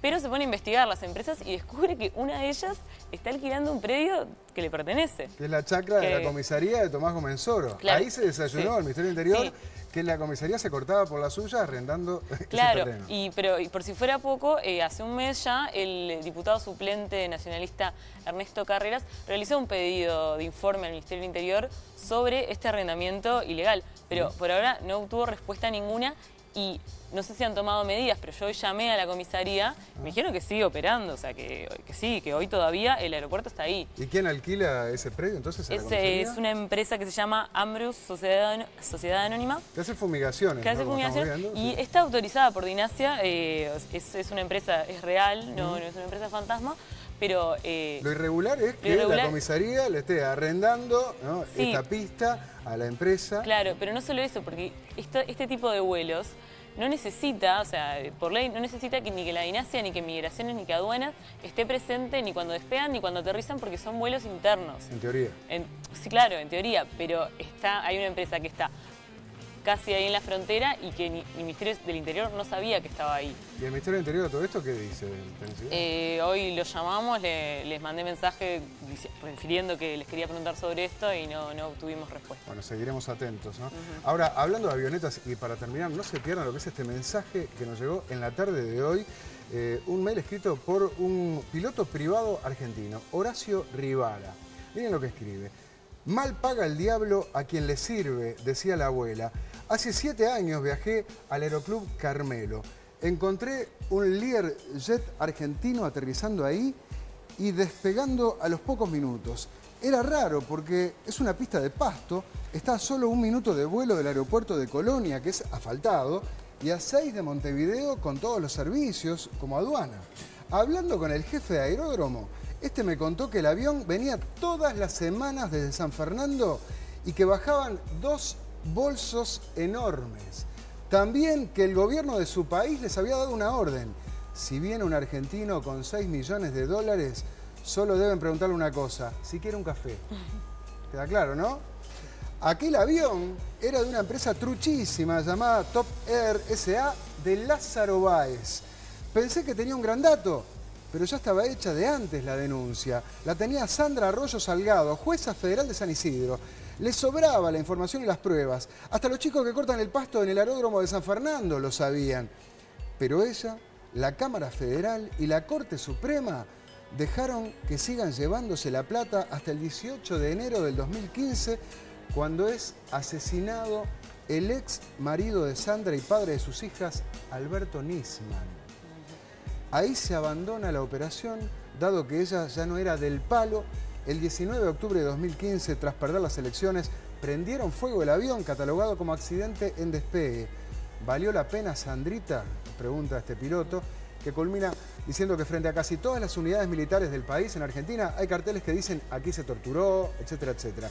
pero se pone a investigar las empresas y descubre que una de ellas está alquilando un predio que le pertenece. Que es la chacra de la comisaría de Tomás Gómez Soro. Claro, ahí se desayunó el Ministerio del Interior, que la comisaría se cortaba por la suya arrendando ese terreno. Pero por si fuera poco, hace un mes ya el diputado suplente nacionalista Ernesto Carreras realizó un pedido de informe al Ministerio del Interior sobre este arrendamiento ilegal, pero por ahora no obtuvo respuesta ninguna. Y no sé si han tomado medidas, pero yo hoy llamé a la comisaría, me dijeron que sigue operando, o sea, que sí, que hoy todavía el aeropuerto está ahí. ¿Y quién alquila ese predio entonces a la comisaría? Es una empresa que se llama Ambrus Sociedad Anónima. Que hace fumigaciones. Que hace fumigaciones y está autorizada por Dinasia, es una empresa, es real, no es una empresa fantasma. Pero lo irregular es que la comisaría le esté arrendando, ¿no?, esta pista a la empresa. Claro, pero no solo eso, porque este tipo de vuelos no necesita, o sea, por ley no necesita ni que la Dinasia, ni que Migraciones, ni que Aduanas esté presente ni cuando despegan ni cuando aterrizan, porque son vuelos internos. En teoría. Sí, claro, en teoría, pero hay una empresa que está casi ahí en la frontera y que el Ministerio del Interior no sabía que estaba ahí. ¿Y el Ministerio del Interior de todo esto qué dice? Hoy lo llamamos, les mandé mensaje refiriendo que les quería preguntar sobre esto y no obtuvimos respuesta. Bueno, seguiremos atentos, ¿no? Ahora, hablando de avionetas, y para terminar, no se pierdan lo que es este mensaje que nos llegó en la tarde de hoy, un mail escrito por un piloto privado argentino, Horacio Rivara. Miren lo que escribe. Mal paga el diablo a quien le sirve, decía la abuela. Hace 7 años viajé al Aeroclub Carmelo. Encontré un Learjet argentino aterrizando ahí y despegando a los pocos minutos. Era raro porque es una pista de pasto, está a solo 1 minuto de vuelo del aeropuerto de Colonia, que es asfaltado, y a 6 de Montevideo con todos los servicios como aduana. Hablando con el jefe de aeródromo, este me contó que el avión venía todas las semanas desde San Fernando y que bajaban 2 bolsos enormes. También que el gobierno de su país les había dado una orden. Si viene un argentino con 6 millones de dólares, solo deben preguntarle una cosa, si quiere un café. ¿Queda claro, no? Aquel avión era de una empresa truchísima llamada Top Air S.A. de Lázaro Báez. Pensé que tenía un gran dato, pero ya estaba hecha de antes la denuncia. La tenía Sandra Arroyo Salgado, jueza federal de San Isidro. Le sobraba la información y las pruebas. Hasta los chicos que cortan el pasto en el aeródromo de San Fernando lo sabían. Pero ella, la Cámara Federal y la Corte Suprema dejaron que sigan llevándose la plata hasta el 18 de enero del 2015, cuando es asesinado el ex marido de Sandra y padre de sus hijas, Alberto Nisman. Ahí se abandona la operación, dado que ella ya no era del palo. El 19 de octubre de 2015, tras perder las elecciones, prendieron fuego el avión catalogado como accidente en despegue. ¿Valió la pena, Sandrita?, pregunta este piloto, que culmina diciendo que frente a casi todas las unidades militares del país en Argentina hay carteles que dicen aquí se torturó, etcétera, etcétera.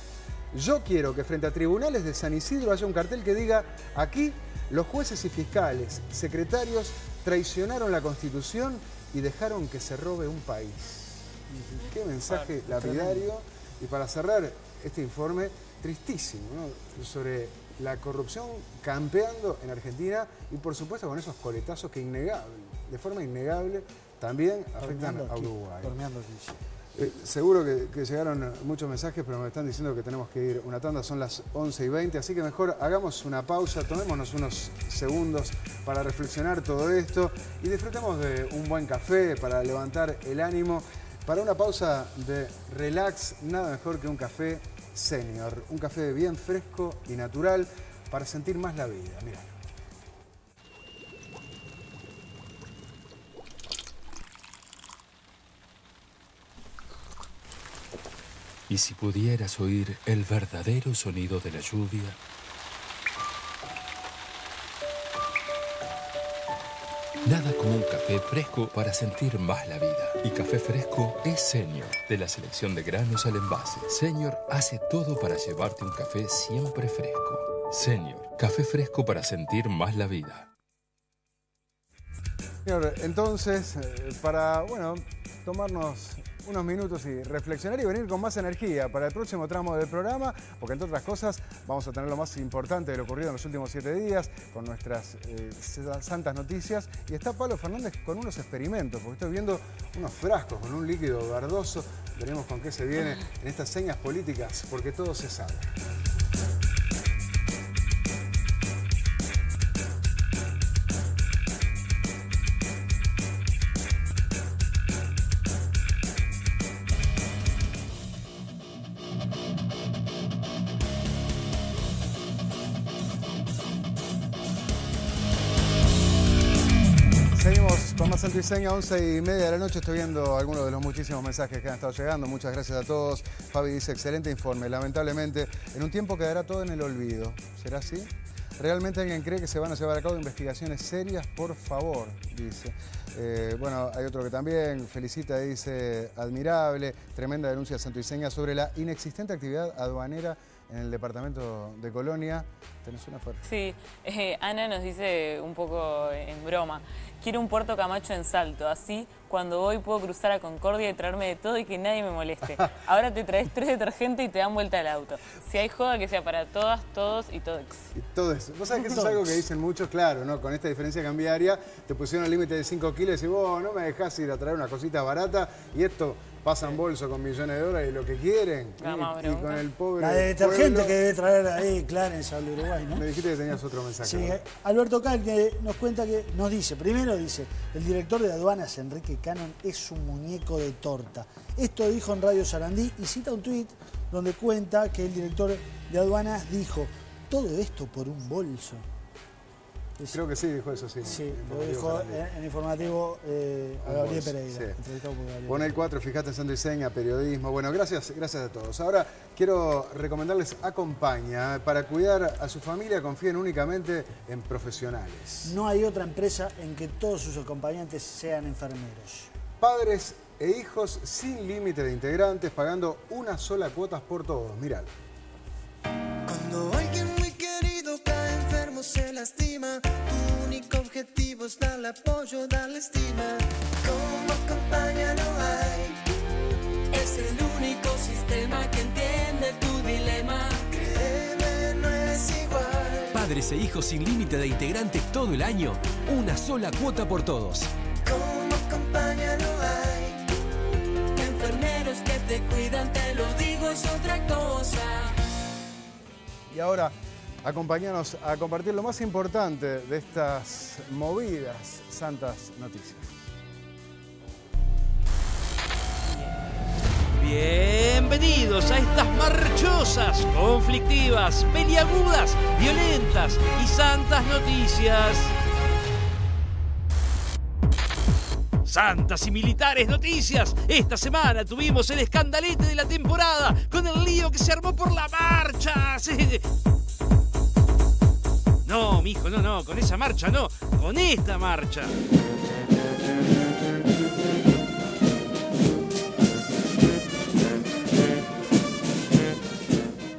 Yo quiero que frente a tribunales de San Isidro haya un cartel que diga aquí los jueces y fiscales, secretarios, traicionaron la Constitución y dejaron que se robe un país. Qué mensaje lapidario. Y para cerrar este informe tristísimo, ¿no?, sobre la corrupción campeando en Argentina y por supuesto con esos coletazos que de forma innegable también afectan a Uruguay. Seguro que llegaron muchos mensajes, pero me están diciendo que tenemos que ir una tanda, son las 11:20, así que mejor hagamos una pausa, tomémonos unos segundos para reflexionar todo esto y disfrutemos de un buen café para levantar el ánimo. Para una pausa de relax, nada mejor que un café Senior, un café bien fresco y natural para sentir más la vida. Mirá. Y si pudieras oír el verdadero sonido de la lluvia, nada como un café fresco para sentir más la vida. Y Café Fresco es Senior, de la selección de granos al envase. Senior hace todo para llevarte un café siempre fresco. Senior, café fresco para sentir más la vida. Señor, entonces, para, bueno, tomarnos unos minutos y reflexionar y venir con más energía para el próximo tramo del programa, porque entre otras cosas vamos a tener lo más importante de lo ocurrido en los últimos 7 días, con nuestras santas noticias, y está Pablo Fernández con unos experimentos, porque estoy viendo unos frascos con un líquido verdoso. Veremos con qué se viene en estas señas políticas, porque todo se sabe. Santo y Seña, 11:30 de la noche. Estoy viendo algunos de los muchísimos mensajes que han estado llegando. Muchas gracias a todos. Fabi dice, excelente informe. Lamentablemente, en un tiempo quedará todo en el olvido. ¿Será así? ¿Realmente alguien cree que se van a llevar a cabo investigaciones serias? Por favor, dice. Bueno, hay otro que también felicita, dice, admirable, tremenda denuncia santoiseña sobre la inexistente actividad aduanera en el departamento de Colonia. Tenés una foto. Sí, Ana nos dice un poco en broma, quiero un Puerto Camacho en Salto, así cuando voy puedo cruzar a Concordia y traerme de todo y que nadie me moleste. Ahora te traes 3 detergentes y te dan vuelta al auto. Si hay joda, que sea para todas, todos y todos. Y todo eso. Vos sabés que eso es algo que dicen muchos, claro, ¿no? Con esta diferencia cambiaria, te pusieron el límite de 5 kilos y decís, vos no me dejás ir a traer una cosita barata y esto pasan bolso con millones de dólares y lo que quieren. Y con el pobre la de detergente pueblo, que debe traer ahí Clarence al Uruguay, ¿no? Me dijiste que tenías otro mensaje. Sí, Alberto Cal, que nos cuenta que, primero dice, el director de aduanas, Enrique Cannon, es un muñeco de torta. Esto dijo en Radio Sarandí y cita un tuit donde cuenta que el director de aduanas dijo, todo esto por un bolso. Creo que sí, dijo eso, sí. Sí, lo dijo en informativo a Gabriel Pereira. Sí. Entrevistado por Gabriel. Pon el 4, fijate en Santo y Seña, periodismo. Bueno, gracias a todos. Ahora quiero recomendarles Acompaña. Para cuidar a su familia, confíen únicamente en profesionales. No hay otra empresa en que todos sus acompañantes sean enfermeros. Padres e hijos sin límite de integrantes, pagando una sola cuota por todos. Miralo. Cuando alguien muy querido cae enfermo, se lastima, tu único objetivo es darle apoyo, darle estima. Como Acompaña no hay, es el único sistema que entiende tu dilema. Créeme, no es igual. Padres e hijos sin límite de integrantes todo el año, una sola cuota por todos. Como Acompaña no hay, enfermeros que te cuidan, te lo digo, es otra cosa. Y ahora, acompáñanos a compartir lo más importante de estas movidas santas noticias. Bienvenidos a estas marchosas, conflictivas, peliagudas, violentas y santas noticias. Santas y militares noticias. Esta semana tuvimos el escandalete de la temporada con el lío que se armó por la marcha. No, mijo, no, con esa marcha no, con esta marcha.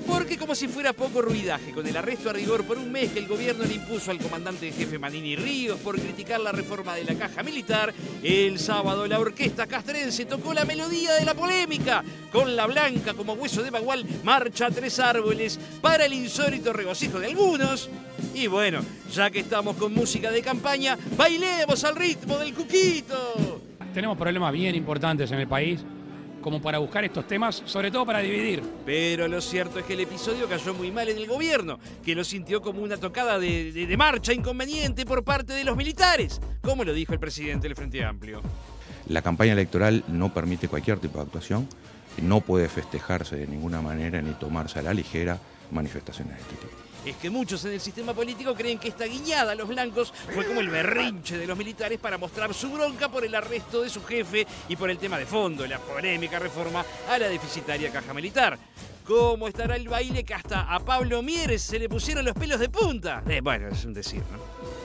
Porque como si fuera poco ruidaje, con el arresto a rigor por un mes que el gobierno le impuso al comandante en jefe Manini Ríos por criticar la reforma de la caja militar, el sábado la orquesta castrense tocó la melodía de la polémica. Con la blanca como hueso de bagual, marcha a 3 árboles para el insólito regocijo de algunos. Y bueno, ya que estamos con música de campaña, bailemos al ritmo del cuquito. Tenemos problemas bien importantes en el país, como para buscar estos temas, sobre todo para dividir. Pero lo cierto es que el episodio cayó muy mal en el gobierno, que lo sintió como una tocada de marcha inconveniente por parte de los militares, como lo dijo el presidente del Frente Amplio. La campaña electoral no permite cualquier tipo de actuación, no puede festejarse de ninguna manera ni tomarse a la ligera manifestaciones de este tipo. Es que muchos en el sistema político creen que esta guiñada a los blancos fue como el berrinche de los militares para mostrar su bronca por el arresto de su jefe y por el tema de fondo, la polémica reforma a la deficitaria caja militar. ¿Cómo estará el baile que hasta a Pablo Mieres se le pusieron los pelos de punta? Bueno, es un decir, ¿no?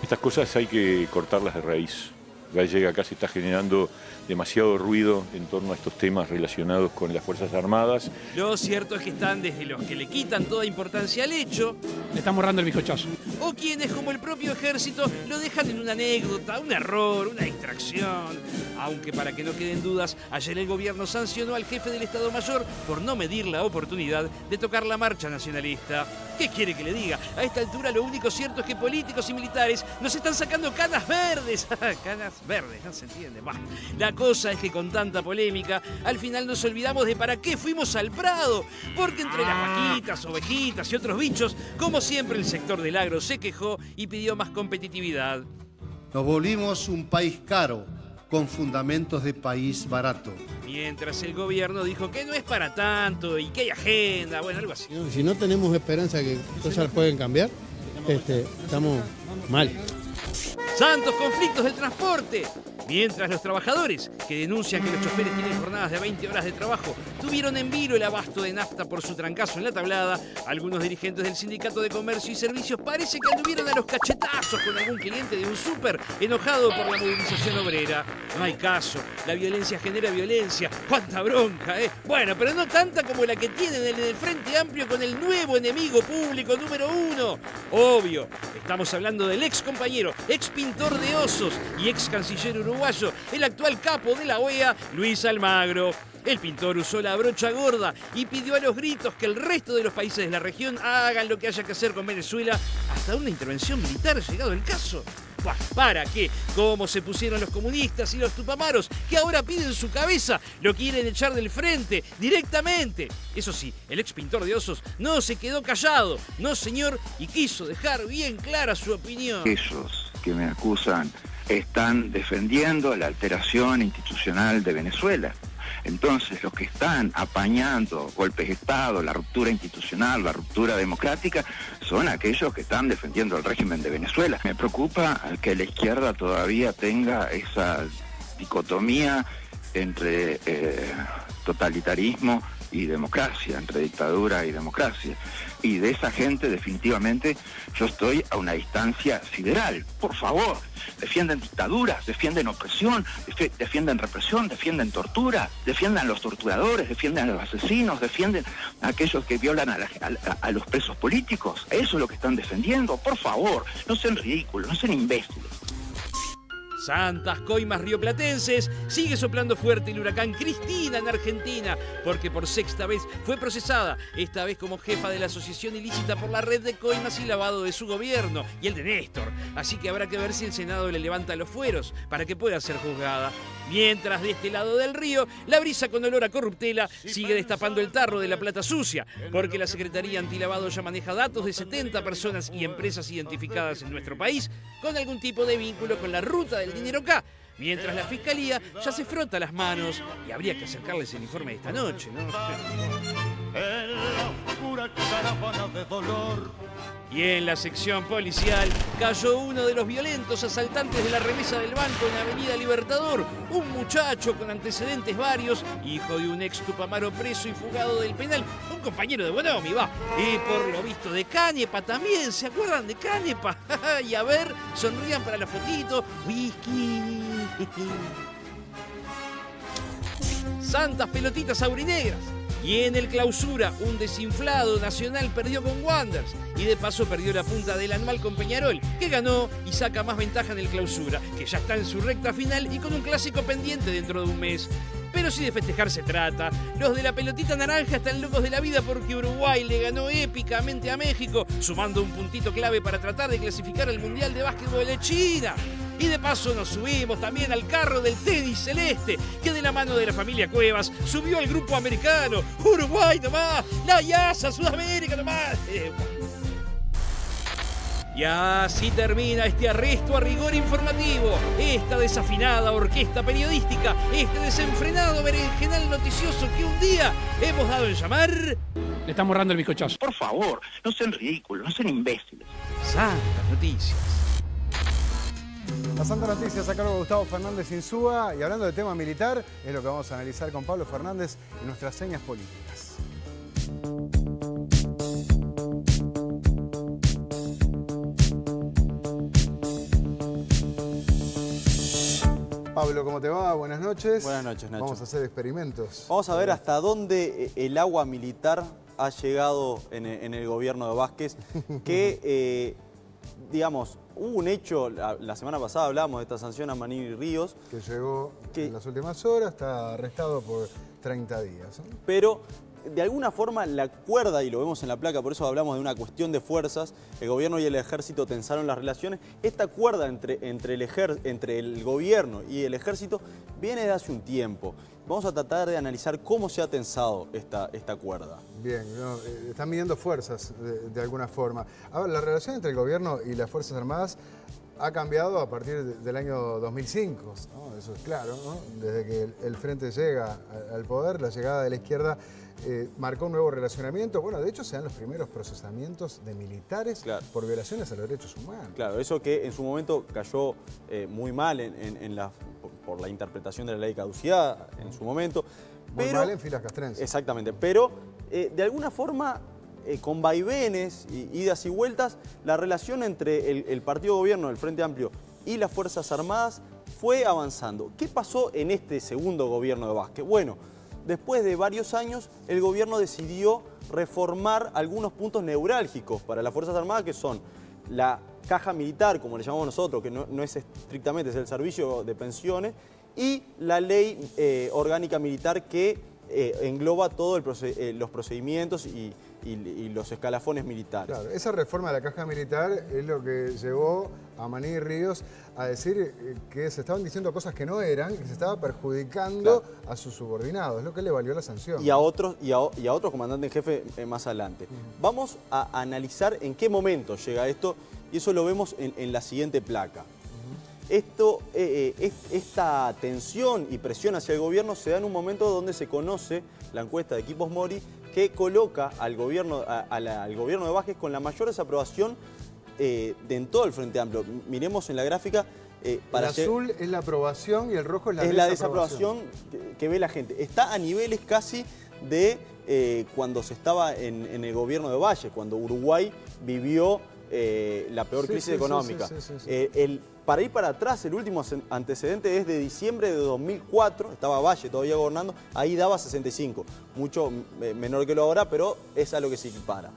Estas cosas hay que cortarlas de raíz. Gallega acá se está generando demasiado ruido en torno a estos temas relacionados con las Fuerzas Armadas. Lo cierto es que están desde los que le quitan toda importancia al hecho, le están borrando el bizcochazo, o quienes, como el propio ejército, lo dejan en una anécdota, un error, una distracción. Aunque para que no queden dudas, ayer el gobierno sancionó al jefe del Estado Mayor por no medir la oportunidad de tocar la marcha nacionalista. ¿Qué quiere que le diga? A esta altura lo único cierto es que políticos y militares nos están sacando canas verdes. Canas verdes, no se entiende. Bah. La cosa es que con tanta polémica, al final nos olvidamos de para qué fuimos al Prado. Porque entre las vaquitas, ovejitas y otros bichos, como siempre el sector del agro se quejó y pidió más competitividad. Nos volvimos un país caro, con fundamentos de país barato. Mientras el gobierno dijo que no es para tanto y que hay agenda, bueno, algo así. Si no tenemos esperanza que cosas pueden cambiar, estamos mal. Santos conflictos del transporte. Mientras los trabajadores, que denuncian que los choferes tienen jornadas de 20 horas de trabajo, tuvieron en vilo el abasto de nafta por su trancazo en la tablada, algunos dirigentes del Sindicato de Comercio y Servicios parece que anduvieron a los cachetazos con algún cliente de un súper enojado por la movilización obrera. No hay caso, la violencia genera violencia. ¡Cuánta bronca, eh! Bueno, pero no tanta como la que tienen en el Frente Amplio con el nuevo enemigo público número 1. Obvio, estamos hablando del ex compañero, ex pintor de osos y ex canciller uruguayo, el actual capo de la OEA, Luis Almagro. El pintor usó la brocha gorda y pidió a los gritos que el resto de los países de la región hagan lo que haya que hacer con Venezuela, hasta una intervención militar llegado el caso. Buah, ¿para qué? ¿Cómo se pusieron los comunistas y los tupamaros que ahora piden su cabeza? Lo quieren echar del frente, directamente. Eso sí, el ex pintor de osos no se quedó callado, no señor, y quiso dejar bien clara su opinión. Esos que me acusan están defendiendo la alteración institucional de Venezuela. Entonces, los que están apañando golpes de Estado, la ruptura institucional, la ruptura democrática, son aquellos que están defendiendo el régimen de Venezuela. Me preocupa que la izquierda todavía tenga esa dicotomía entre totalitarismo y democracia, entre dictadura y democracia. Y de esa gente, definitivamente, yo estoy a una distancia sideral. Por favor, defienden dictaduras, defienden opresión, defienden represión, defienden tortura, defiendan a los torturadores, defienden a los asesinos, defienden a aquellos que violan a los presos políticos. Eso es lo que están defendiendo. Por favor, no sean ridículos, no sean imbéciles. Santas coimas rioplatenses, sigue soplando fuerte el huracán Cristina en Argentina, porque por sexta vez fue procesada, esta vez como jefa de la asociación ilícita por la red de coimas y lavado de su gobierno y el de Néstor. Así que habrá que ver si el Senado le levanta los fueros para que pueda ser juzgada. Mientras de este lado del río, la brisa con olor a corruptela sigue destapando el tarro de la plata sucia, porque la Secretaría Antilavado ya maneja datos de 70 personas y empresas identificadas en nuestro país con algún tipo de vínculo con la ruta del dinero K. Mientras la Fiscalía ya se frota las manos y habría que acercarles el informe de esta noche, ¿no? En la oscura caravana de dolor. Y en la sección policial cayó uno de los violentos asaltantes de la remesa del banco en Avenida Libertador, un muchacho con antecedentes varios, hijo de un ex tupamaro preso y fugado del penal, un compañero de Bonomi, va. Y por lo visto de Cañepa también, ¿se acuerdan de Cañepa? Y a ver, sonrían para la fotito. Whisky. Santas pelotitas aurinegras. Y en el clausura, un desinflado Nacional perdió con Wanderers y de paso perdió la punta del anual con Peñarol, que ganó y saca más ventaja en el clausura, que ya está en su recta final y con un clásico pendiente dentro de un mes. Pero si de festejar se trata, los de la pelotita naranja están locos de la vida porque Uruguay le ganó épicamente a México, sumando un puntito clave para tratar de clasificar al Mundial de Básquetbol de China. Y de paso nos subimos también al carro del tenis celeste, que de la mano de la familia Cuevas subió al grupo americano. Uruguay nomás, la IASA, Sudamérica nomás. Y así termina este arresto a rigor informativo, esta desafinada orquesta periodística, este desenfrenado berenjenal noticioso que un día hemos dado en llamar... Le estamos borrando el bizcochazo. Por favor, no sean ridículos, no sean imbéciles. Santas noticias. La Santa Noticias a cargo de Gustavo Fernández Insúa, y hablando de tema militar, es lo que vamos a analizar con Pablo Fernández en nuestras señas políticas. Pablo, ¿cómo te va? Buenas noches. Buenas noches, Nacho. Vamos a hacer experimentos. Vamos a ver hasta dónde el agua militar ha llegado en el gobierno de Vázquez, que, digamos, hubo un hecho, la semana pasada hablábamos de esta sanción a Manini Ríos. Que llegó en las últimas horas, está arrestado por 30 días. ¿No? Pero de alguna forma la cuerda, y lo vemos en la placa, por eso hablamos de una cuestión de fuerzas, el gobierno y el ejército tensaron las relaciones. Esta cuerda entre el gobierno y el ejército viene de hace un tiempo. Vamos a tratar de analizar cómo se ha tensado esta cuerda. Bien, están midiendo fuerzas de alguna forma. Ahora, la relación entre el gobierno y las Fuerzas Armadas ha cambiado a partir del año 2005, ¿no? Eso es claro, ¿no? Desde que el Frente llega al poder, la llegada de la izquierda marcó un nuevo relacionamiento. Bueno, de hecho se dan los primeros procesamientos de militares por violaciones a los derechos humanos. Claro, eso que en su momento cayó muy mal por la interpretación de la ley de caducidad en su momento. Muy mal en filas castrenses. Exactamente, pero de alguna forma, con vaivenes, idas y vueltas, la relación entre el partido gobierno, el Frente Amplio y las Fuerzas Armadas fue avanzando. ¿Qué pasó en este segundo gobierno de Vázquez? Bueno, después de varios años, el gobierno decidió reformar algunos puntos neurálgicos para las Fuerzas Armadas, que son la caja militar, como le llamamos nosotros, que no es estrictamente, es el servicio de pensiones, y la ley orgánica militar que engloba todos los procedimientos y los escalafones militares. Claro, esa reforma de la caja militar es lo que llevó a Maní y Ríos a decir que se estaban diciendo cosas que no eran, que se estaba perjudicando a sus subordinados, es lo que le valió la sanción. Y a otros comandantes en jefe más adelante. Vamos a analizar en qué momento llega esto, y eso lo vemos en la siguiente placa. Esta tensión y presión hacia el gobierno se da en un momento donde se conoce la encuesta de Equipos Mori, que coloca al gobierno de Vázquez con la mayor desaprobación en todo el Frente Amplio. Miremos en la gráfica. El azul es la aprobación y el rojo es la desaprobación que ve la gente. Está a niveles casi de cuando se estaba en el gobierno de Valle, cuando Uruguay vivió la peor crisis económica. Para ir para atrás, el último antecedente es de diciembre de 2004, estaba Valle todavía gobernando, ahí daba 65, mucho menor que lo ahora, pero es a lo que se equipara.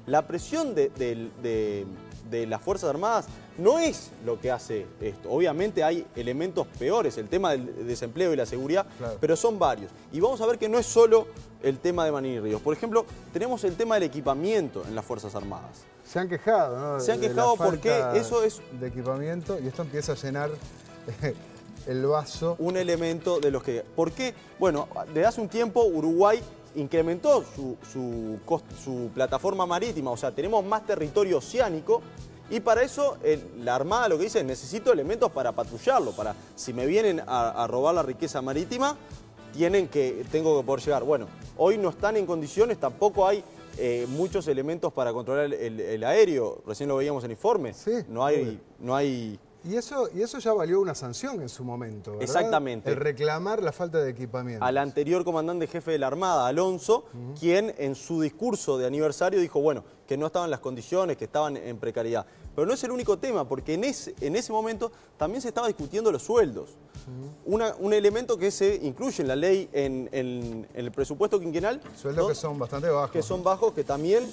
La presión de las Fuerzas Armadas no es lo que hace esto. Obviamente hay elementos peores, el tema del desempleo y la seguridad, pero son varios. Y vamos a ver que no es solo el tema de Maní y Ríos. Por ejemplo, tenemos el tema del equipamiento en las Fuerzas Armadas. Se han quejado, ¿no? Se han quejado porque eso es de equipamiento y esto empieza a llenar el vaso. Un elemento de los que... ¿Por qué? Bueno, desde hace un tiempo Uruguay incrementó su plataforma marítima, o sea, tenemos más territorio oceánico y para eso la Armada lo que dice es necesito elementos para patrullarlo, para si me vienen a robar la riqueza marítima, tengo que poder llegar. Bueno, hoy no están en condiciones, tampoco hay muchos elementos para controlar el aéreo, recién lo veíamos en informe. Sí, no hay... Y eso ya valió una sanción en su momento, ¿verdad? Exactamente. El reclamar la falta de equipamiento. Al anterior comandante jefe de la Armada, Alonso, quien en su discurso de aniversario dijo, bueno, que no estaban las condiciones, que estaban en precariedad. Pero no es el único tema, porque en ese momento también se estaba discutiendo los sueldos. Un elemento que se incluye en la ley, en el presupuesto quinquenal. Sueldos que son bastante bajos. Que son bajos, que también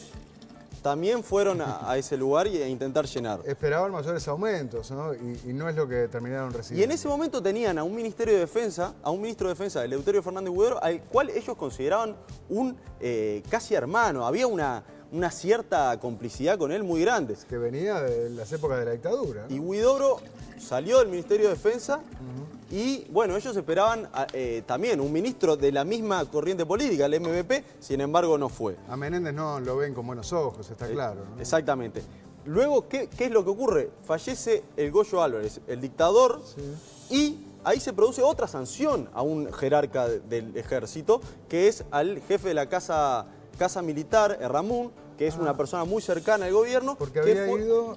fueron a ese lugar y a intentar llenar. Esperaban mayores aumentos, ¿no? Y no es lo que terminaron recibiendo. Y en ese momento tenían a un ministro de Defensa, Eleuterio Fernández Huidobro, al cual ellos consideraban un casi hermano. Había una cierta complicidad con él muy grande. Que venía de las épocas de la dictadura, ¿no? Y Huidobro salió del Ministerio de Defensa y, bueno, ellos esperaban también un ministro de la misma corriente política, el MVP, sin embargo no fue. A Menéndez no lo ven con buenos ojos, está claro, ¿no? Exactamente. Luego, ¿qué es lo que ocurre? Fallece el Goyo Álvarez, el dictador, y ahí se produce otra sanción a un jerarca del ejército, que es al jefe de la casa militar, Ramón, que es una persona muy cercana al gobierno. Porque había ido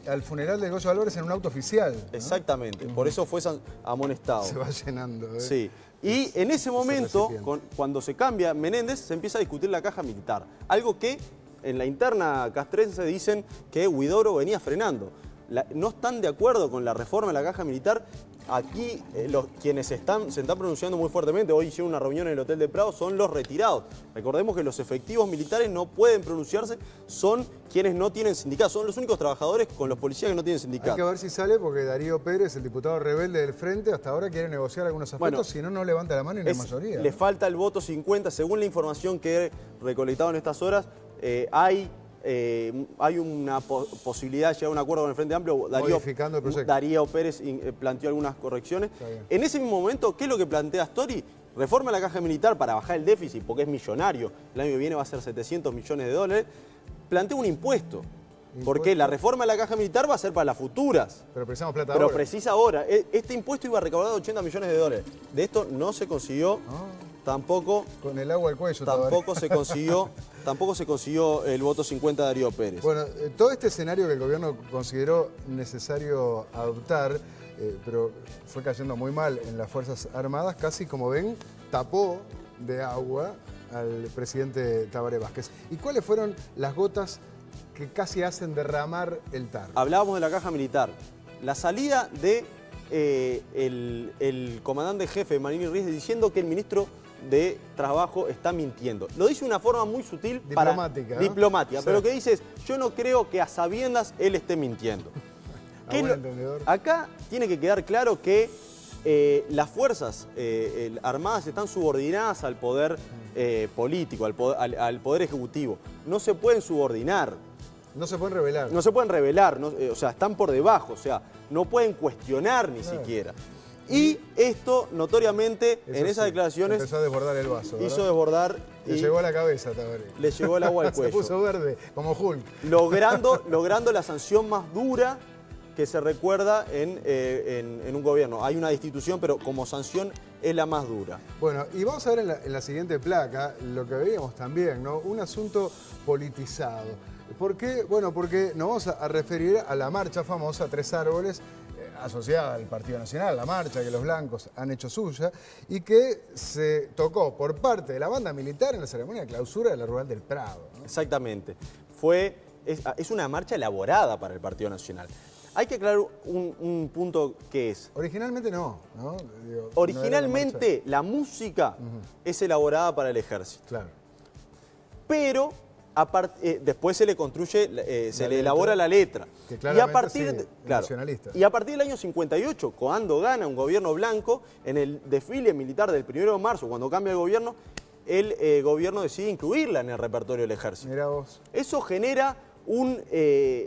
al funeral de Goyo Álvarez en un auto oficial, ¿no? Exactamente, por eso fue amonestado. Se va llenando, ¿eh? Sí. Y en ese momento, cuando se cambia Menéndez, se empieza a discutir la caja militar. Algo que en la interna castrense dicen que Huidobro venía frenando. No están de acuerdo con la reforma de la caja militar. Aquí quienes se están pronunciando muy fuertemente, hoy hicieron una reunión en el Hotel de Prado, son los retirados. Recordemos que los efectivos militares no pueden pronunciarse, son quienes no tienen sindicato, son los únicos trabajadores con los policías que no tienen sindicato. Hay que ver si sale porque Darío Pérez, el diputado rebelde del Frente, hasta ahora quiere negociar algunos aspectos, si no levanta la mano y la mayoría. Le falta el voto 50, según la información que he recolectado en estas horas, hay una posibilidad de llegar a un acuerdo con el Frente Amplio. Darío Pérez planteó algunas correcciones. En ese mismo momento, ¿qué es lo que plantea Astori? Reforma la caja militar para bajar el déficit, porque es millonario. El año que viene va a ser 700 millones de dólares. Plantea un impuesto. Porque la reforma de la caja militar va a ser para las futuras. Pero precisamos plata precisa ahora. Este impuesto iba a recaudar 80 millones de dólares. De esto no se consiguió Tampoco. Con el agua al cuello. Tampoco se consiguió el voto 50 de Darío Pérez. Bueno, todo este escenario que el gobierno consideró necesario adoptar, pero fue cayendo muy mal en las Fuerzas Armadas, casi como ven, tapó de agua al presidente Tabaré Vázquez. ¿Y cuáles fueron las gotas que casi hacen derramar el tarro? Hablábamos de la caja militar. La salida de el comandante jefe Manini Ríos diciendo que el ministro de Trabajo está mintiendo. Lo dice de una forma muy sutil, diplomática, ¿no? Diplomática, Sí. pero lo que dice es, yo no creo que a sabiendas él esté mintiendo. Acá tiene que quedar claro que las fuerzas armadas están subordinadas al poder político, al poder ejecutivo. No se pueden subordinar. No se pueden revelar. No se pueden revelar, o sea, están por debajo, o sea, no pueden cuestionar ni siquiera. Y esto, notoriamente, en esas declaraciones... Empezó a desbordar el vaso, ¿verdad? Hizo desbordar... Le llegó a la cabeza, Tabaré. Le llegó el agua al cuello. Se puso verde, como Hulk. Logrando la sanción más dura que se recuerda en un gobierno. Hay una destitución, pero como sanción es la más dura. Bueno, y vamos a ver en la siguiente placa lo que veíamos también, ¿no? Un asunto politizado. ¿Por qué? Bueno, porque nos vamos a referir a la marcha famosa Tres Árboles, asociada al Partido Nacional, la marcha que los blancos han hecho suya, y que se tocó por parte de la banda militar en la ceremonia de clausura de la Rural del Prado, ¿no? Exactamente. Es una marcha elaborada para el Partido Nacional. Hay que aclarar un punto que es... Originalmente no, ¿no? Digo, originalmente la música es elaborada para el ejército. Claro. Pero después se le construye, se le elabora la letra. Que claramente nacionalista. Y a partir del año 58, cuando gana un gobierno blanco, en el desfile militar del 1 de marzo, cuando cambia el gobierno, el gobierno decide incluirla en el repertorio del ejército. Mirá vos. Eso genera un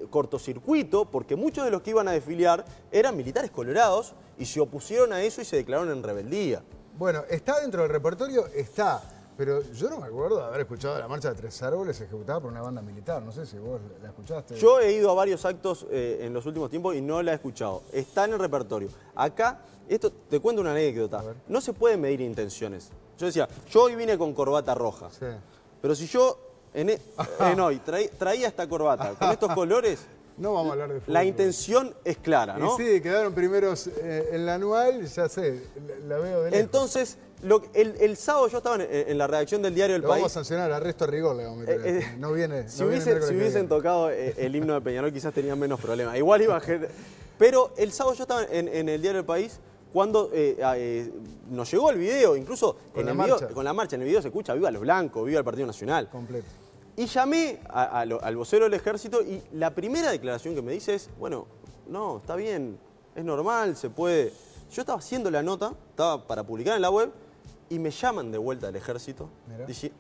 cortocircuito, porque muchos de los que iban a desfilar eran militares colorados y se opusieron a eso y se declararon en rebeldía. Bueno, ¿está dentro del repertorio? Está. Pero yo no me acuerdo de haber escuchado la marcha de Tres Árboles ejecutada por una banda militar. No sé si vos la escuchaste. Yo he ido a varios actos en los últimos tiempos y no la he escuchado. Está en el repertorio. Acá, esto te cuento una anécdota. No se pueden medir intenciones. Yo decía, yo hoy vine con corbata roja. Sí. Pero si yo hoy traía esta corbata con estos colores... No vamos a hablar de fútbol. La intención es clara, ¿no? Y sí, quedaron primeros en la anual, ya sé, la veo de lejos. Entonces, el sábado yo estaba en la redacción del diario El País. Vamos a sancionar, arresto a rigor, le vamos a meter. No viene. Si hubiesen tocado el himno de Peñarol, quizás tenían menos problemas. Igual iba a... Pero el sábado yo estaba en el diario El País cuando nos llegó el video, incluso con la marcha. En el video se escucha viva los blancos, viva el Partido Nacional. Completo. Y llamé al vocero del ejército y la primera declaración que me dice es, bueno, no, está bien, es normal, se puede. Yo estaba haciendo la nota, estaba para publicar en la web, y me llaman de vuelta del ejército,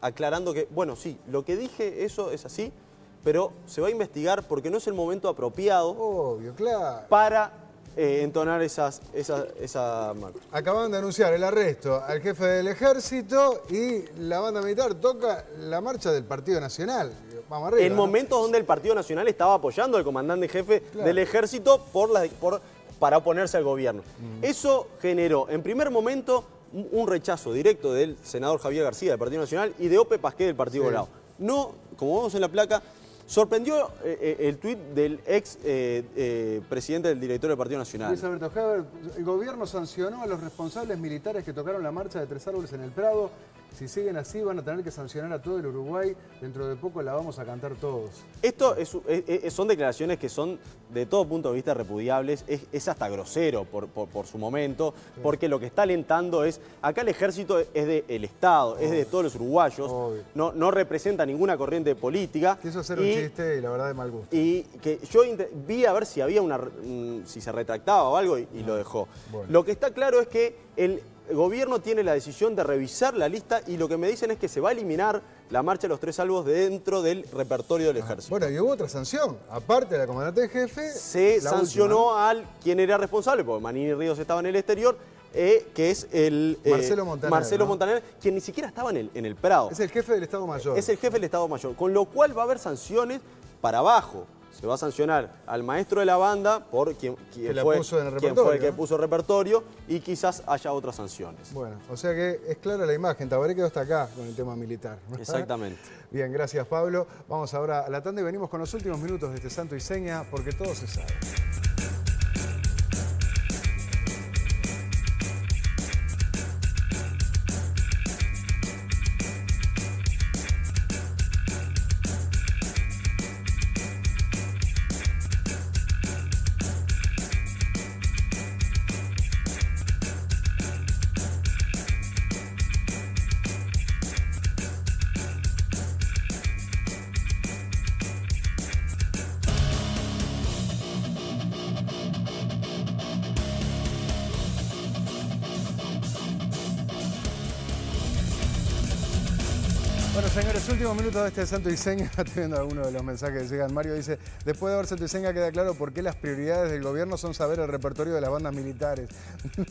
aclarando que, bueno, sí, lo que dije, eso es así, pero se va a investigar porque no es el momento apropiado. Obvio, claro. Para entonar esa marcha. Acaban de anunciar el arresto al jefe del ejército y la banda militar toca la marcha del Partido Nacional. Vamos arriba. En momentos donde el Partido Nacional estaba apoyando al comandante jefe del ejército para oponerse al gobierno. Eso generó, en primer momento, un rechazo directo del senador Javier García del Partido Nacional y de Ope Pasqué del Partido Colorado. No, como vemos en la placa, sorprendió el tuit del ex presidente del directorio del Partido Nacional. Luis Alberto Haber, el gobierno sancionó a los responsables militares que tocaron la marcha de Tres Árboles en el Prado. Si siguen así van a tener que sancionar a todo el Uruguay. Dentro de poco la vamos a cantar todos. Esto son declaraciones que son de todo punto de vista repudiables. Es hasta grosero por su momento, porque lo que está alentando es... Acá el ejército es del Estado, es de todos los uruguayos. No representa ninguna corriente política. Quiso hacer un chiste y la verdad de mal gusto. Y que yo vi a ver si había si se retractaba o algo y lo dejó. Bueno. Lo que está claro es que el gobierno tiene la decisión de revisar la lista y lo que me dicen es que se va a eliminar la marcha de los Tres Salvos dentro del repertorio del ejército. Bueno, y hubo otra sanción. Aparte de la comandante en jefe... Se sancionó al quien era responsable, porque Manini Ríos estaba en el exterior, que es el... Marcelo Montaner, quien ni siquiera estaba en el Prado. Es el jefe del Estado Mayor. Es el jefe del Estado Mayor, con lo cual va a haber sanciones para abajo. se va a sancionar al maestro de la banda por quien fue el que puso el repertorio y quizás haya otras sanciones. Bueno, o sea que es clara la imagen. Tabaré quedó hasta acá con el tema militar, ¿no? Exactamente. Bien, gracias Pablo. Vamos ahora a la tanda y venimos con los últimos minutos de este Santo y Seña, porque todo se sabe. Bueno, señores, últimos minutos de este Santo y Seña. Estoy viendo algunos de los mensajes que llegan. Mario dice, después de ver Santo y Seña queda claro por qué las prioridades del gobierno son saber el repertorio de las bandas militares.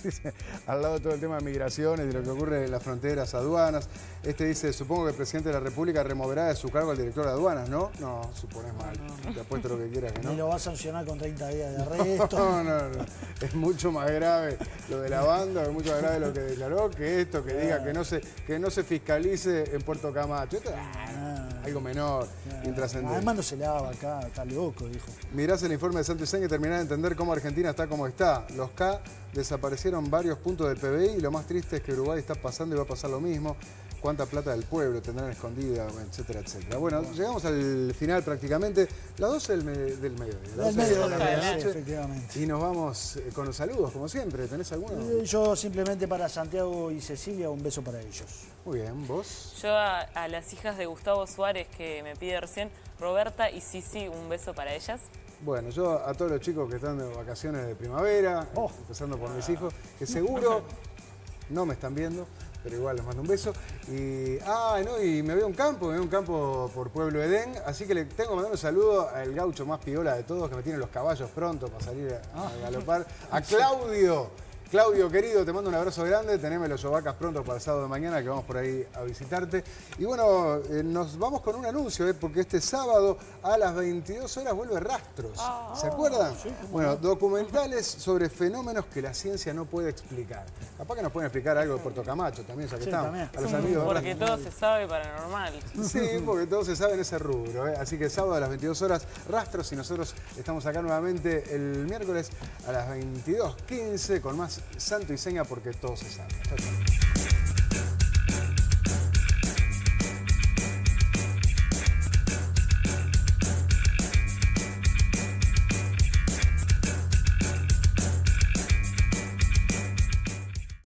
Dice, al lado de todo el tema de migraciones, de lo que ocurre en las fronteras, aduanas. Este dice, supongo que el presidente de la República removerá de su cargo al director de aduanas, ¿no? No, supones mal. Te apuesto lo que quieras que no. Ni lo va a sancionar con 30 días de arresto. No. Es mucho más grave lo de la banda, es mucho más grave lo que declaró, que esto, que diga que no se fiscalice en Puerto Camacho. Esto es algo menor, intrascendente. Además no se lava acá, está loco, dijo. Mirás el informe de Santo y Seña y terminás de entender cómo Argentina está como está. Los K desaparecieron varios puntos del PBI y lo más triste es que Uruguay está pasando y va a pasar lo mismo. Cuánta plata del pueblo tendrán escondida, etcétera, etcétera. Bueno, llegamos al final prácticamente, las 12 del mediodía. Efectivamente. Y nos vamos con los saludos, como siempre. ¿Tenés alguno? Yo simplemente para Santiago y Cecilia, un beso para ellos. Muy bien, ¿vos? Yo a las hijas de Gustavo Suárez, que me pide recién, Roberta y Sisi, un beso para ellas. Bueno, yo a todos los chicos que están de vacaciones de primavera, empezando por mis hijos, que seguro no me están viendo, pero igual les mando un beso. Y, y me veo un campo por Pueblo Edén, así que le tengo que mandar un saludo al gaucho más piola de todos, que me tiene los caballos pronto para salir a galopar. A Claudio. Claudio, querido, te mando un abrazo grande. Teneme los yovacas pronto para el sábado de mañana, que vamos por ahí a visitarte. Y bueno, nos vamos con un anuncio, porque este sábado a las 22 horas vuelve Rastros. ¿Se acuerdan? Sí, bueno, documentales sobre fenómenos que la ciencia no puede explicar. Capaz que nos pueden explicar algo de Puerto Camacho también, ya que estamos. También. A los amigos. Porque todo se sabe paranormal. Sí, porque todo se sabe en ese rubro. Así que sábado a las 22 horas, Rastros, y nosotros estamos acá nuevamente el miércoles a las 22:15 con más Santo y Seña, porque todo se sabe. Chau, chau.